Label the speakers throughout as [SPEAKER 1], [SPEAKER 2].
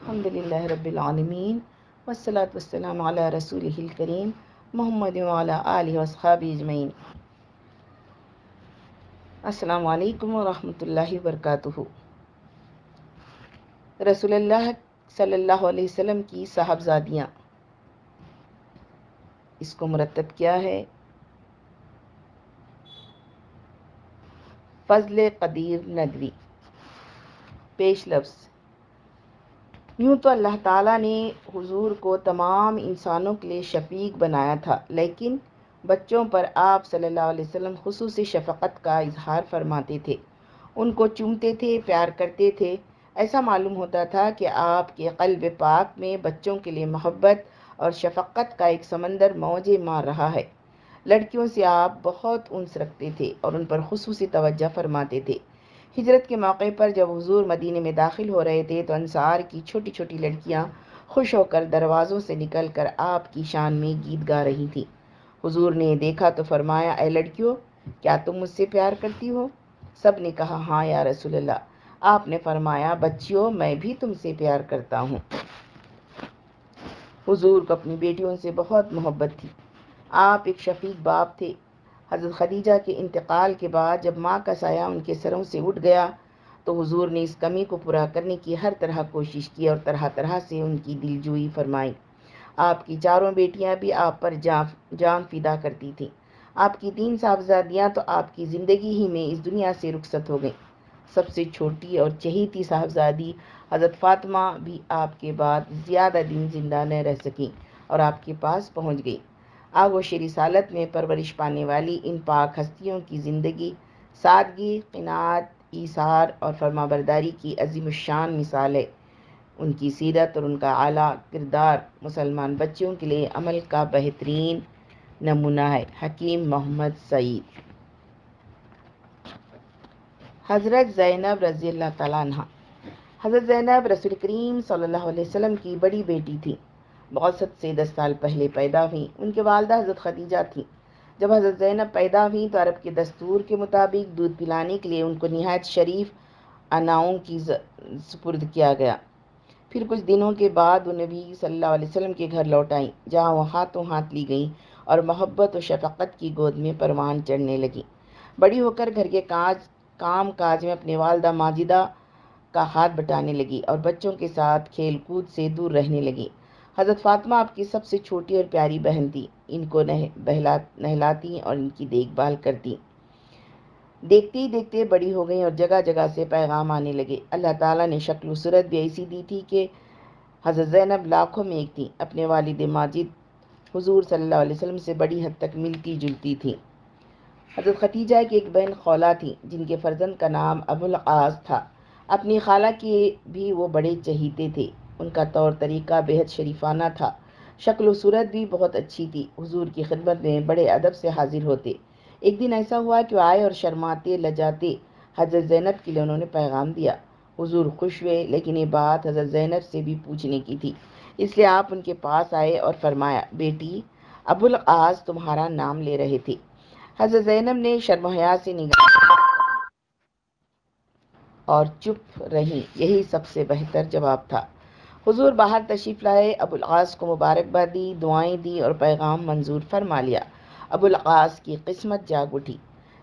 [SPEAKER 1] الحمدللہ رب العالمین والصلاة والسلام علی رسولہ الکریم محمد وعلی آلہ واصحابہ اجمعین۔ السلام علیکم ورحمۃ اللہ وبرکاتہ۔ رسول اللہ صلی اللہ علیہ وسلم کی صاحبزادیاں، اس کو مرتب کیا ہے فضل قدیر ندوی۔ پیش لفظ: یوں تو اللہ تعالیٰ نے حضور کو تمام انسانوں کے لیے شفیق بنایا تھا، لیکن بچوں پر آپ صلی اللہ علیہ وسلم خصوصی شفقت کا اظہار فرماتے تھے، ان کو چومتے تھے، پیار کرتے تھے۔ ایسا معلوم ہوتا تھا کہ آپ کے قلب پاک میں بچوں کے لیے محبت اور شفقت کا ایک سمندر موجیں مار رہا ہے۔ لڑکیوں سے آپ بہت انس رکھتے تھے اور ان پر خصوصی توجہ فرماتے تھے۔ ہجرت کے موقع پر جب حضور مدینے میں داخل ہو رہے تھے تو انصار کی چھوٹی چھوٹی لڑکیاں خوش ہو کر دروازوں سے نکل کر آپ کی شان میں گیت گا رہی تھیں۔ حضور نے دیکھا تو فرمایا، اے لڑکیوں، کیا تم مجھ سے پیار کرتی ہو؟ سب نے کہا، ہاں یا رسول اللہ۔ آپ نے فرمایا، بچیوں، میں بھی تم سے پیار کرتا ہوں۔ حضور کو اپنی بیٹیوں سے بہت محبت تھی۔ آپ ایک شفیق باپ تھے۔ حضرت خدیجہ کے انتقال کے بعد جب ماں کا سایہ ان کے سروں سے اٹھ گیا تو حضور نے اس کمی کو پورا کرنے کی ہر طرح کوشش کی اور طرح طرح سے ان کی دلجوئی فرمائی۔ آپ کی چاروں بیٹیاں بھی آپ پر جان فدا کرتی تھیں۔ آپ کی 3 صاحبزادیاں تو آپ کی زندگی ہی میں اس دنیا سے رخصت ہو گئیں۔ سب سے چھوٹی اور چہیتی صاحبزادی حضرت فاطمہ بھی آپ کے بعد زیادہ دن زندہ نہ رہ سکیں اور آپ کے پاس پہنچ گئی۔ آغوش رسالت میں پرورش پانے والی ان پاک ہستیوں کی زندگی سادگی، قناعت، ایثار اور فرمانبرداری کی عظیم الشان مثال ہے۔ ان کی سیرت اور ان کا اعلیٰ کردار مسلمان بچوں کے لیے عمل کا بہترین نمونہ ہے۔ حکیم محمد سعید۔ حضرت زینب رضی اللہ تعالیٰ عنہ۔ حضرت زینب رسول کریم صلی اللہ علیہ وسلم کی بڑی بیٹی تھی۔ بعثت سے 10 سال پہلے پیدا ہوئیں۔ ان کے والدہ حضرت خدیجہ تھیں۔ جب حضرت زینب پیدا ہوئیں تو عرب کے دستور کے مطابق دودھ پلانے کے لیے ان کو نہایت شریف اناؤں کی سپرد کیا گیا۔ پھر کچھ دنوں کے بعد وہ نبی صلی اللہ علیہ وسلم کے گھر لوٹ آئیں، جہاں وہ ہاتھوں ہاتھ لی گئیں اور محبت و شفقت کی گود میں پروان چڑھنے لگیں۔ بڑی ہو کر گھر کے کام کاج میں اپنے والدہ ماجدہ کا ہاتھ بٹانے لگی اور بچوں کے ساتھ کھیل کود سے دور رہنے لگی۔ حضرت فاطمہ آپ کی سب سے چھوٹی اور پیاری بہن تھی۔ ان کو نہلاتی اور ان کی دیکھ بھال کرتی۔ دیکھتے ہی دیکھتے بڑی ہو گئیں اور جگہ جگہ سے پیغام آنے لگے۔ اللہ تعالیٰ نے شکل و صورت بھی ایسی دی تھی کہ حضرت زینب لاکھوں میں ایک تھیں۔ اپنے والد ماجد حضور صلی اللہ علیہ وسلم سے بڑی حد تک ملتی جلتی تھیں۔ حضرت خدیجہ کی ایک بہن خولہ تھی جن کے فرزند کا نام ابو العاص تھا۔ اپنی خالہ کے بھی وہ بڑے چہیتے تھے۔ ان کا طور طریقہ بےحد شریفانہ تھا۔ شکل و صورت بھی بہت اچھی تھی۔ حضور کی خدمت میں بڑے ادب سے حاضر ہوتے۔ ایک دن ایسا ہوا کہ وہ آئے اور شرماتے لجاتے حضرت زینب کے لیے انہوں نے پیغام دیا۔ حضور خوش ہوئے، لیکن یہ بات حضرت زینب سے بھی پوچھنے کی تھی، اس لیے آپ ان کے پاس آئے اور فرمایا، بیٹی، ابو العاص تمہارا نام لے رہے تھے۔ حضرت زینب نے شرم و حیا سے نگاہ اور چپ رہیں۔ یہی سب سے بہتر جواب تھا۔ حضور باہر تشریف لائے، ابو العاص کو مبارکباد دی، دعائیں دی اور پیغام منظور فرما لیا۔ ابو العاص کی قسمت جاگ اٹھی،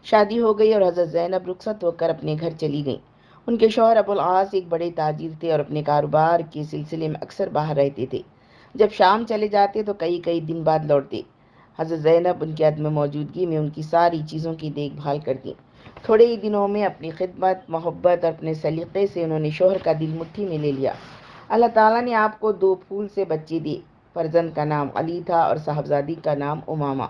[SPEAKER 1] شادی ہو گئی اور حضرت زینب رخصت ہو کر اپنے گھر چلی گئیں۔ ان کے شوہر ابو العاص ایک بڑے تاجر تھے اور اپنے کاروبار کے سلسلے میں اکثر باہر رہتے تھے۔ جب شام چلے جاتے تو کئی دن بعد لوٹتے۔ حضرت زینب ان کی عدم موجودگی میں ان کی ساری چیزوں کی دیکھ بھال کرتی۔ تھوڑے ہی دنوں میں اپنی خدمت، محبت اور اپنے سلیقے سے انہوں نے شوہر کا دل مٹھی میں لے لیا۔ اللہ تعالیٰ نے آپ کو 2 پھول سے بچے دیے۔ فرزند کا نام علی تھا اور صاحبزادی کا نام امامہ۔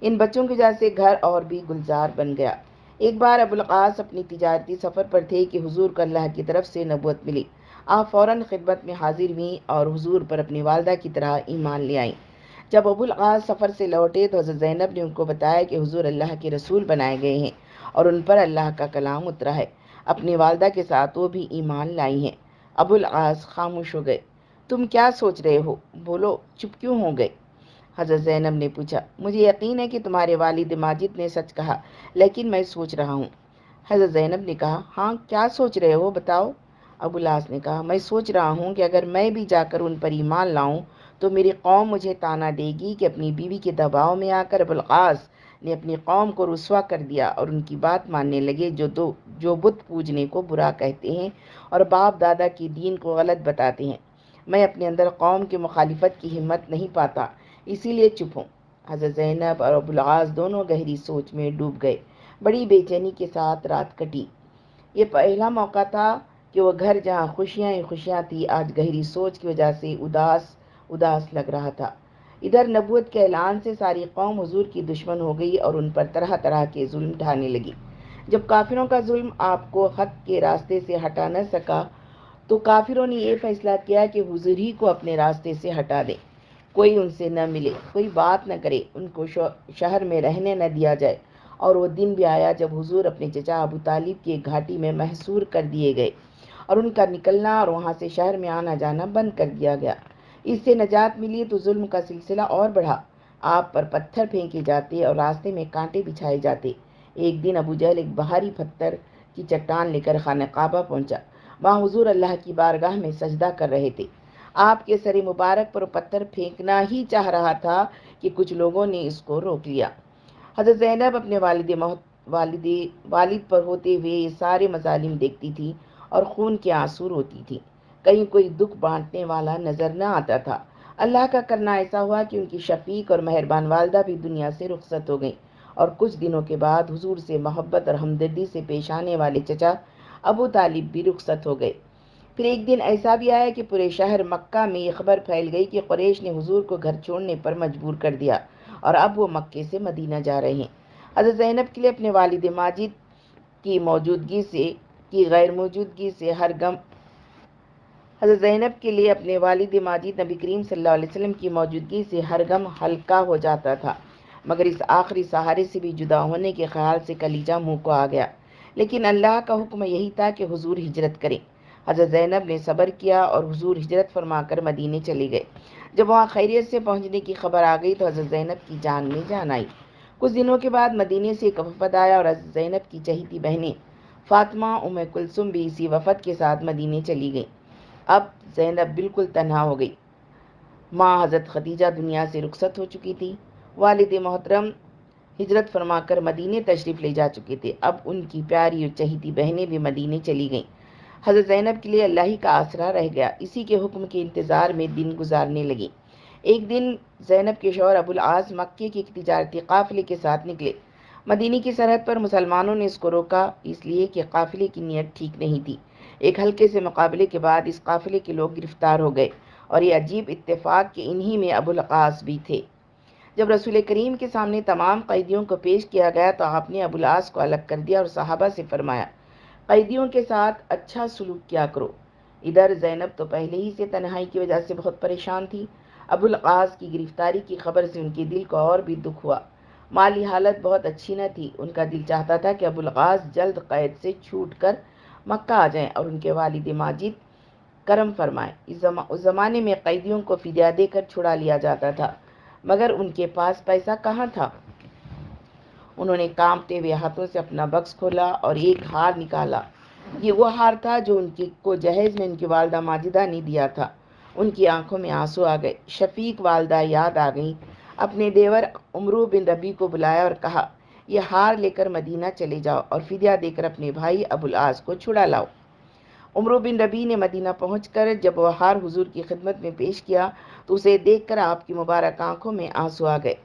[SPEAKER 1] ان بچوں کی وجہ سے گھر اور بھی گلزار بن گیا۔ ایک بار ابو العاص اپنی تجارتی سفر پر تھے کہ حضور کو اللہ کی طرف سے نبوت ملی۔ آپ فوراً خدمت میں حاضر ہوئیں اور حضور پر اپنی والدہ کی طرح ایمان لے آئیں۔ جب ابو العاص سفر سے لوٹے تو حضرت زینب نے ان کو بتایا کہ حضور اللہ کے رسول بنائے گئے ہیں اور ان پر اللہ کا کلام اترا ہے۔ اپنی والدہ کے ساتھ وہ بھی ایمان لائی ہیں۔ ابو العاص خاموش ہو گئے۔ تم کیا سوچ رہے ہو؟ بولو، چپ کیوں ہو گئے؟ حضرت زینب نے پوچھا۔ مجھے یقین ہے کہ تمہارے والد ماجد نے سچ کہا، لیکن میں سوچ رہا ہوں۔ حضرت زینب نے کہا، ہاں، کیا سوچ رہے ہو، بتاؤ۔ ابو العاص نے کہا میں سوچ رہا ہوں کہ اگر میں بھی جا کر ان پر ایمان لاؤں تو میری قوم مجھے طعنہ دے گی کہ اپنی بیوی کے دباؤ میں آ کر ابو العاص نے اپنی قوم کو رسوا کر دیا اور ان کی بات ماننے لگے جو بت پوجنے کو برا کہتے ہیں اور باپ دادا کی دین کو غلط بتاتے ہیں۔ میں اپنے اندر قوم کے مخالفت کی ہمت نہیں پاتا، اسی لیے چپ ہوں۔ حضرت زینب اور ابو العاص دونوں گہری سوچ میں ڈوب گئے۔ بڑی بے چینی کے ساتھ رات کٹی۔ یہ پہلا موقع تھا کہ وہ گھر جہاں خوشیاں ہی خوشیاں تھی آج گہری سوچ کی وجہ سے اداس لگ رہا تھا۔ ادھر نبوت کے اعلان سے ساری قوم حضور کی دشمن ہو گئی اور ان پر طرح طرح کے ظلم ڈھانے لگی۔ جب کافروں کا ظلم آپ کو حق کے راستے سے ہٹا نہ سکا تو کافروں نے یہ فیصلہ کیا کہ حضور ہی کو اپنے راستے سے ہٹا دے، کوئی ان سے نہ ملے، کوئی بات نہ کرے، ان کو شہر میں رہنے نہ دیا جائے۔ اور وہ دن بھی آیا جب حضور اپنے چچا ابو طالب کی ایک گھاٹی میں محصور کر دیے گئے اور ان کا نکلنا اور وہاں سے شہر میں آنا جانا بند کر دیا گیا۔ اس سے نجات ملی تو ظلم کا سلسلہ اور بڑھا۔ آپ پر پتھر پھینکے جاتے اور راستے میں کانٹے بچھائے جاتے۔ ایک دن ابو جہل ایک بھاری پتھر کی چٹان لے کر خانہ کعبہ پہنچا۔ وہاں حضور اللہ کی بارگاہ میں سجدہ کر رہے تھے۔ آپ کے سر مبارک پر پتھر پھینکنا ہی چاہ رہا تھا کہ کچھ لوگوں نے اس کو روک لیا۔ حضرت زینب اپنے والد پر ہوتے ہوئے یہ سارے مظالم دیکھتی تھی اور خون کے آنسو روتی تھی۔ کہیں کوئی دکھ بانٹنے والا نظر نہ آتا تھا۔ اللہ کا کرنا ایسا ہوا کہ ان کی شفیق اور مہربان والدہ بھی دنیا سے رخصت ہو گئیں اور کچھ دنوں کے بعد حضور سے محبت اور ہمدردی سے پیش آنے والے چچا ابو طالب بھی رخصت ہو گئے۔ پھر ایک دن ایسا بھی آیا کہ پورے شہر مکہ میں یہ خبر پھیل گئی کہ قریش نے حضور کو گھر چھوڑنے پر مجبور کر دیا اور اب وہ مکے سے مدینہ جا رہے ہیں۔ حضرت زینب کے لیے اپنے والد ماجد کی غیر موجودگی سے نبی کریم صلی اللہ علیہ وسلم کی موجودگی سے ہر غم ہلکا ہو جاتا تھا، مگر اس آخری سہارے سے بھی جدا ہونے کے خیال سے کلیجہ منہ کو آ گیا۔ لیکن اللہ کا حکم یہی تھا کہ حضور ہجرت کریں۔ حضرت زینب نے صبر کیا اور حضور ہجرت فرما کر مدینے چلے گئے۔ جب وہاں خیریت سے پہنچنے کی خبر آ گئی تو حضرت زینب کی جان میں جان آئی۔ کچھ دنوں کے بعد مدینے سے ایک وفد آیا اور حضرت زینب کی چہیتی بہنیں فاطمہ ام کلثوم بھی اسی وفد کے ساتھ مدینے چلی گئیں۔ اب زینب بالکل تنہا ہو گئی۔ ماں حضرت خدیجہ دنیا سے رخصت ہو چکی تھی۔ والد محترم ہجرت فرما کر مدینے تشریف لے جا چکے تھے۔ اب ان کی پیاری اور چہیتی بہنیں بھی مدینے چلی گئیں۔ حضرت زینب کے لیے اللہ ہی کا آسرا رہ گیا۔ اسی کے حکم کے انتظار میں دن گزارنے لگی۔ ایک دن زینب کے شوہر ابو العاص مکے کے ایک تجارتی قافلے کے ساتھ نکلے۔ مدینے کی سرحد پر مسلمانوں نے اس کو روکا، اس لیے کہ قافلے کی نیت ٹھیک نہیں تھی۔ ایک ہلکے سے مقابلے کے بعد اس قافلے کے لوگ گرفتار ہو گئے اور یہ عجیب اتفاق کہ انہی میں ابو العاص بھی تھے۔ جب رسول کریم کے سامنے تمام قیدیوں کو پیش کیا گیا تو آپ نے ابو العاص کو الگ کر دیا اور صحابہ سے فرمایا، قیدیوں کے ساتھ اچھا سلوک کیا کرو۔ ادھر زینب تو پہلے ہی سے تنہائی کی وجہ سے بہت پریشان تھی۔ ابو العاص کی گرفتاری کی خبر سے ان کے دل کو اور بھی دکھ ہوا۔ مالی حالت بہت اچھی نہ تھی۔ ان کا دل چاہتا تھا کہ ابو العاص جلد قید سے چھوٹ کر مکہ آ جائیں اور ان کے والد ماجد کرم فرمائیں۔ اس زمانے میں قیدیوں کو فدیہ دے کر چھڑا لیا جاتا تھا، مگر ان کے پاس پیسہ کہاں تھا۔ انہوں نے کانپتے ہوئے ہاتھوں سے اپنا بکس کھولا اور ایک ہار نکالا۔ یہ وہ ہار تھا جو ان کو جہیز میں ان کی والدہ ماجدہ نے دیا تھا۔ ان کی آنکھوں میں آنسو آ گئے۔ شفیق والدہ یاد آ گئیں۔ اپنے دیور عمرو بن ربی کو بلایا اور کہا، یہ ہار لے کر مدینہ چلے جاؤ اور فدیہ دے کر اپنے بھائی ابو العاص کو چھڑا لاؤ۔ عمرو بن ربی نے مدینہ پہنچ کر جب وہ ہار حضور کی خدمت میں پیش کیا تو اسے دیکھ کر آپ کی مبارک آنکھوں میں آنسو آ گئے۔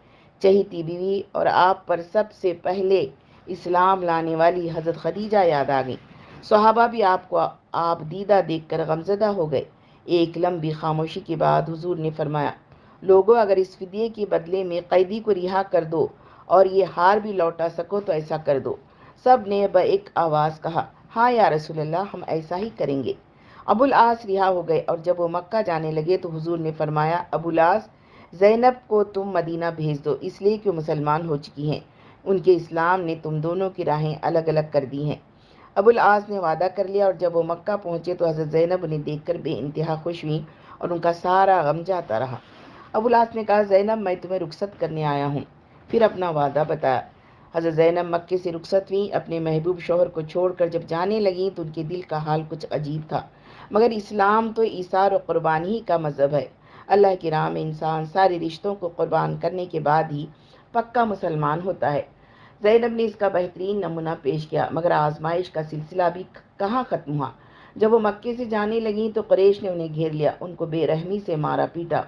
[SPEAKER 1] چہیتی بیوی اور آپ پر سب سے پہلے اسلام لانے والی حضرت خدیجہ یاد آ گئیں۔ صحابہ بھی آپ کو آپ دیدہ دیکھ کر غمزدہ ہو گئے۔ ایک لمبی خاموشی کے بعد حضور نے فرمایا، لوگوں اگر اس فدیے کے بدلے میں قیدی کو رہا کر دو اور یہ ہار بھی لوٹا سکو تو ایسا کر دو۔ سب نے بایک آواز کہا، ہاں یا رسول اللہ، ہم ایسا ہی کریں گے۔ ابو العاص رہا ہو گئے اور جب وہ مکہ جانے لگے تو حضور نے فرمایا، ابو العاص، زینب کو تم مدینہ بھیج دو، اس لیے کہ وہ مسلمان ہو چکی ہیں۔ ان کے اسلام نے تم دونوں کی راہیں الگ الگ کر دی ہیں۔ ابو العاص نے وعدہ کر لیا اور جب وہ مکہ پہنچے تو حضرت زینب انہیں دیکھ کر بے انتہا خوش ہوئیں اور ان کا سارا غم جاتا رہا۔ ابو العاص نے کہا، زینب، میں تمہیں رخصت کرنے آیا ہوں۔ پھر اپنا وعدہ بتایا۔ حضرت زینب مکے سے رخصت ہوئیں۔ اپنے محبوب شوہر کو چھوڑ کر جب جانے لگیں تو ان کے دل کا حال کچھ عجیب تھا۔ مگر اسلام تو ایثار و قربانی کا مذہب ہے۔ اللہ کی راہ میں انسان سارے رشتوں کو قربان کرنے کے بعد ہی پکا مسلمان ہوتا ہے۔ زینب نے اس کا بہترین نمونہ پیش کیا، مگر آزمائش کا سلسلہ بھی کہاں ختم ہوا۔ جب وہ مکے سے جانے لگیں تو قریش نے انہیں گھیر لیا، ان کو بے رحمی سے مارا پیٹا،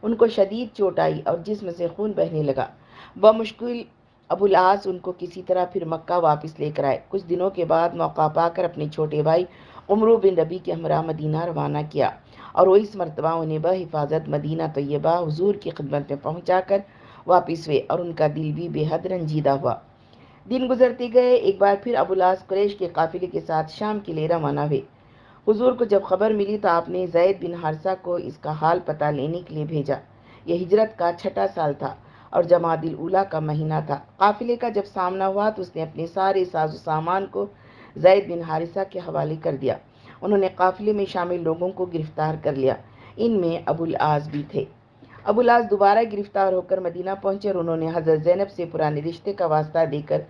[SPEAKER 1] ان کو شدید چوٹ آئی اور جسم سے خون بہنے لگا۔ بمشکل ابو العاص ان کو کسی طرح پھر مکہ واپس لے کر آئے۔ کچھ دنوں کے بعد موقع پا کر اپنے چھوٹے بھائی عمرو بن ربیع کے ہمراہ مدینہ روانہ کیا اور وہ اس مرتبہ انہیں بحفاظت مدینہ طیبہ حضور کی خدمت میں پہنچا کر واپس ہوئے اور ان کا دل بھی بے حد رنجیدہ ہوا۔ دن گزرتے گئے، ایک بار پھر ابو العاص قریش کے قافلے کے ساتھ شام کے لیے روانہ ہوئے۔ حضور کو جب خبر ملی تو آپ نے زید بن حارثہ کو اس کا حال پتہ لینے کے لیے بھیجا۔ یہ ہجرت کا 6واں سال تھا اور جمادی الاولیٰ کا مہینہ تھا۔ قافلے کا جب سامنا ہوا تو اس نے اپنے سارے ساز و سامان کو زید بن حارثہ کے حوالے کر دیا۔ انہوں نے قافلے میں شامل لوگوں کو گرفتار کر لیا، ان میں ابو العاص بھی تھے۔ ابو العاص دوبارہ گرفتار ہو کر مدینہ پہنچے اور انہوں نے حضرت زینب سے پرانے رشتے کا واسطہ دے کر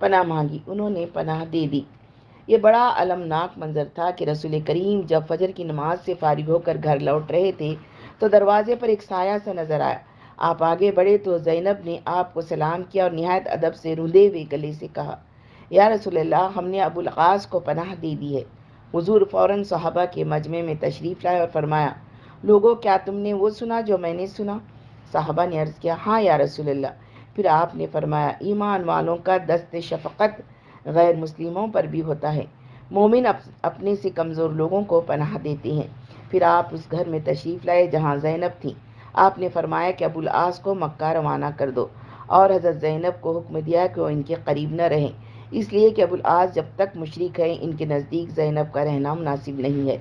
[SPEAKER 1] پناہ مانگی۔ انہوں نے پناہ دے دی۔ یہ بڑا المناک منظر تھا کہ رسول کریم جب فجر کی نماز سے فارغ ہو کر گھر لوٹ رہے تھے تو دروازے پر ایک سایہ سا نظر آیا۔ آپ آگے بڑھے تو زینب نے آپ کو سلام کیا اور نہایت ادب سے رندے ہوئے گلے سے کہا، یا رسول اللہ، ہم نے ابو العاص کو پناہ دے دی ہے۔ حضور فوراً صحابہ کے مجمع میں تشریف لائے اور فرمایا، لوگو، کیا تم نے وہ سنا جو میں نے سنا؟ صحابہ نے عرض کیا، ہاں یا رسول اللہ۔ پھر آپ نے فرمایا، ایمان والوں کا دست شفقت غیر مسلموں پر بھی ہوتا ہے۔ مومن اپنے سے کمزور لوگوں کو پناہ دیتے ہیں۔ پھر آپ اس گھر میں تشریف لائے جہاں زینب تھی۔ آپ نے فرمایا کہ ابو العاص کو مکہ روانہ کر دو اور حضرت زینب کو حکم دیا کہ وہ ان کے قریب نہ رہیں، اس لیے کہ ابو العاص جب تک مشرک ہے ان کے نزدیک زینب کا رہنا مناسب نہیں ہے۔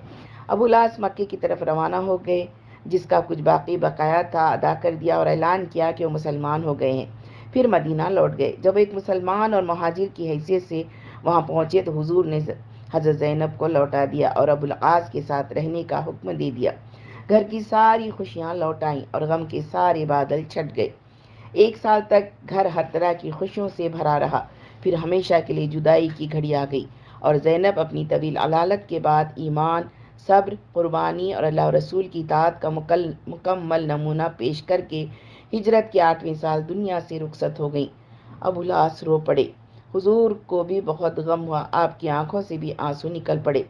[SPEAKER 1] ابو العاص مکے کی طرف روانہ ہو گئے، جس کا کچھ باقی بقایا تھا ادا کر دیا اور اعلان کیا کہ وہ مسلمان ہو گئے ہیں۔ پھر مدینہ لوٹ گئے۔ جب ایک مسلمان اور مہاجر کی حیثیت سے وہاں پہنچے تو حضور نے حضرت زینب کو لوٹا دیا اور ابو العاص کے ساتھ رہنے کا حکم دے دیا۔ گھر کی ساری خوشیاں لوٹ آئیں اور غم کے سارے بادل چھٹ گئے۔ 1 سال تک گھر ہر طرح کی خوشیوں سے بھرا رہا۔ پھر ہمیشہ کے لیے جدائی کی گھڑی آ گئی اور زینب اپنی طویل علالت کے بعد ایمان، صبر، قربانی اور اللہ رسول کی اطاعت کا مکمل نمونہ پیش کر کے ہجرت کے 8ویں سال دنیا سے رخصت ہو گئیں۔ ابو العاص رو پڑے۔ حضور کو بھی بہت غم ہوا، آپ کی آنکھوں سے بھی آنسو نکل پڑے۔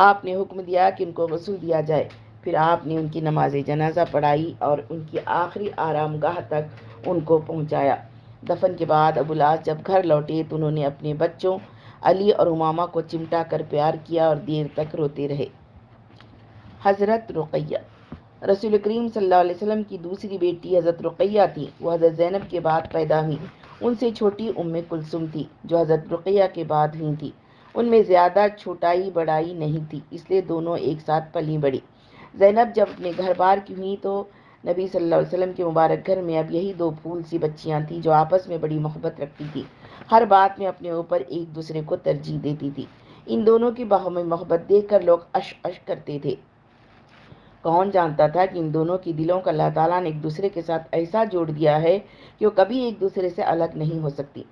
[SPEAKER 1] آپ نے حکم دیا کہ ان کو غسل دیا جائے۔ پھر آپ نے ان کی نماز جنازہ پڑھائی اور ان کی آخری آرام گاہ تک ان کو پہنچایا۔ دفن کے بعد ابو العاص جب گھر لوٹے تو انہوں نے اپنے بچوں علی اور امامہ کو چمٹا کر پیار کیا اور دیر تک روتے رہے۔ حضرت رقیہ رسول کریم صلی اللہ علیہ وسلم کی دوسری بیٹی حضرت رقیہ تھی۔ وہ حضرت زینب کے بعد پیدا ہوئی۔ ان سے چھوٹی ام کلثوم تھی جو حضرت رقیہ کے بعد ہوئی تھی۔ ان میں زیادہ چھوٹائی بڑائی نہیں تھی، اس لیے دونوں ایک ساتھ پلی بڑھی۔ زینب جب اپنے گھر بار کی ہوئی تو نبی صلی اللہ علیہ وسلم کے مبارک گھر میں اب یہی 2 پھول سی بچیاں تھیں جو آپس میں بڑی محبت رکھتی تھی، ہر بات میں اپنے اوپر ایک دوسرے کو ترجیح دیتی تھی۔ ان دونوں کی باہمی محبت دیکھ کر لوگ عش عش کرتے تھے۔ کون جانتا تھا کہ ان دونوں کی دلوں کا اللہ تعالیٰ نے ایک دوسرے کے ساتھ ایسا جوڑ دیا ہے کہ وہ کبھی ایک دوسرے سے الگ نہیں ہو سکتی۔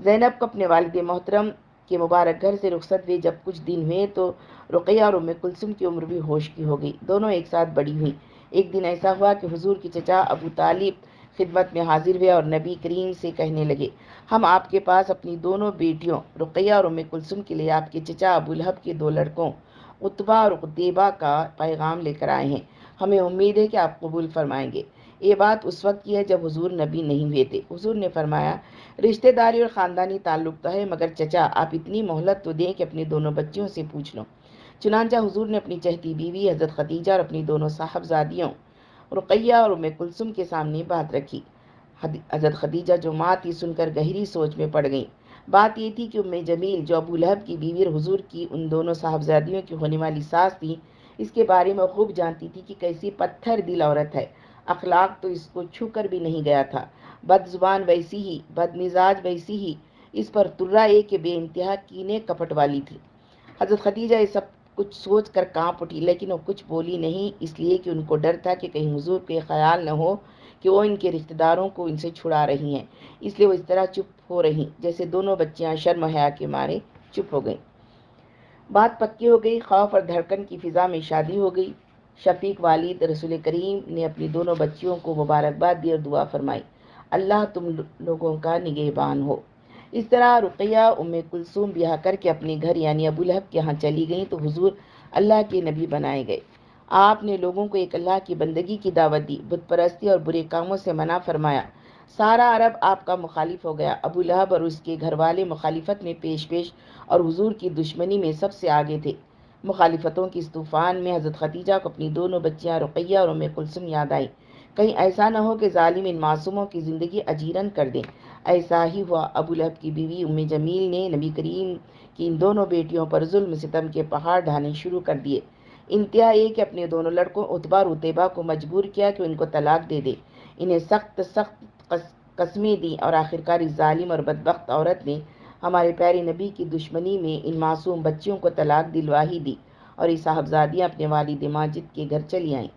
[SPEAKER 1] زینب کو اپنے والد محترم کے مبارک گھر سے رخصت ہوئے جب کچھ دن ہوئے تو رقیہ اور ام کلثوم کی عمر بھی ہوش کی ہو گئی۔ دونوں ایک ساتھ بڑی ہوئیں۔ ایک دن ایسا ہوا کہ حضور کے چچا ابو طالب خدمت میں حاضر ہوئے اور نبی کریم سے کہنے لگے، ہم آپ کے پاس اپنی دونوں بیٹیوں رقیہ اور ام کلثوم کے لیے آپ کے چچا ابو لہب کے 2 لڑکوں عتبہ اور عتیبہ کا پیغام لے کر آئے ہیں۔ ہمیں امید ہے کہ آپ قبول فرمائیں گے۔ یہ بات اس وقت کی ہے جب حضور نبی نہیں ہوئے تھے۔ حضور نے فرمایا، رشتہ داری اور خاندانی تعلق تو ہے، مگر چچا آپ اتنی مہلت تو دیں کہ اپنی دونوں بچیوں سے پوچھ لو۔ چنانچہ حضور نے اپنی چہتی بیوی حضرت خدیجہ اور اپنی دونوں صاحبزادیوں رقیہ اور ام کلثوم کے سامنے بات رکھی۔ حضرت خدیجہ جو ماں تھی سن کر گہری سوچ میں پڑ گئیں۔ بات یہ تھی کہ ام جمیل جو ابو لہب کی بیوی اور حضور کی ان دونوں صاحبزادیوں کی ہونے والی ساس تھی، اس کے بارے میں خوب جانتی تھی کہ کیسی پتھر دل عورت ہے۔ اخلاق تو اس کو چھو کر بھی نہیں گیا تھا، بد زبان ویسی ہی، بد مزاج ویسی ہی، اس پر ترا یہ کہ بے انتہا کینے کپٹ والی تھی۔ حضرت خدیجہ یہ سب کچھ سوچ کر کانپ اٹھی، لیکن وہ کچھ بولی نہیں، اس لیے کہ ان کو ڈر تھا کہ کہیں حضور کو یہ خیال نہ ہو کہ وہ ان کے رشتہ داروں کو ان سے چھڑا رہی ہیں، اس لیے وہ اس طرح چپ ہو رہی جیسے دونوں بچیاں شرم و حیا کے مارے چپ ہو گئیں۔ بات پکی ہو گئی، خوف اور دھڑکن کی فضا میں شادی ہو گئی۔ شفیق والد رسول کریم نے اپنی دونوں بچیوں کو مبارکباد دی اور دعا فرمائی، اللہ تم لوگوں کا نگہبان ہو۔ اس طرح رقیہ ام کلثوم بیاہ کر کے اپنے گھر یعنی ابو لہب کے یہاں چلی گئیں تو حضور اللہ کے نبی بنائے گئے۔ آپ نے لوگوں کو ایک اللہ کی بندگی کی دعوت دی، بت پرستی اور برے کاموں سے منع فرمایا۔ سارا عرب آپ کا مخالف ہو گیا۔ ابو لہب اور اس کے گھر والے مخالفت میں پیش اور حضور کی دشمنی میں سب سے آگے تھے۔ مخالفتوں کی اس طوفان میں حضرت خدیجہ کو اپنی دونوں بچیاں رقیہ اور ام کلثوم یاد آئیں۔ کہیں ایسا نہ ہو کہ ظالم ان معصوموں کی زندگی اجیرن کر دیں۔ ایسا ہی ہوا۔ ابو لہب کی بیوی ام جمیل نے نبی کریم کی ان دونوں بیٹیوں پر ظلم ستم کے پہاڑ ڈھانے شروع کر دیے۔ انتہا یہ کہ اپنے دونوں لڑکوں عتبہ اور عتیبہ کو مجبور کیا کہ ان کو طلاق دے دے۔ انہیں سخت قسمیں دیں اور آخرکار اس ظالم اور بدبخت عورت نے ہمارے پیارے نبی کی دشمنی میں ان معصوم بچیوں کو طلاق دلوا ہی دی اور یہ صاحبزادیاں اپنے والد ماجد کے گھر چلی آئیں۔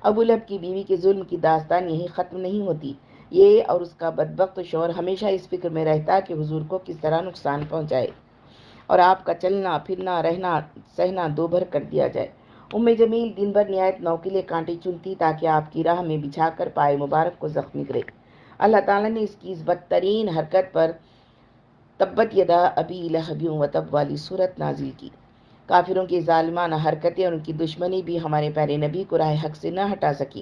[SPEAKER 1] ابو لہب کی بیوی کے ظلم کی داستان یہی ختم نہیں ہوتی۔ یہ اور اس کا بدبخت شوہر ہمیشہ اس فکر میں رہتا کہ حضور کو کس طرح نقصان پہنچائے اور آپ کا چلنا پھرنا رہنا سہنا دو بھر کر دیا جائے۔ ام جمیل دن بھر نہایت نوکیلے کانٹے چنتی تاکہ آپ کی راہ میں بچھا کر پائے مبارک کو زخمی کرے۔ اللہ تعالیٰ نے اس کی اس بدترین حرکت پر تبت یدا ابی لہب وتب والی صورت نازل کی۔ کافروں کی ظالمانہ حرکتیں اور ان کی دشمنی بھی ہمارے پیارے نبی کو راہ حق سے نہ ہٹا سکی۔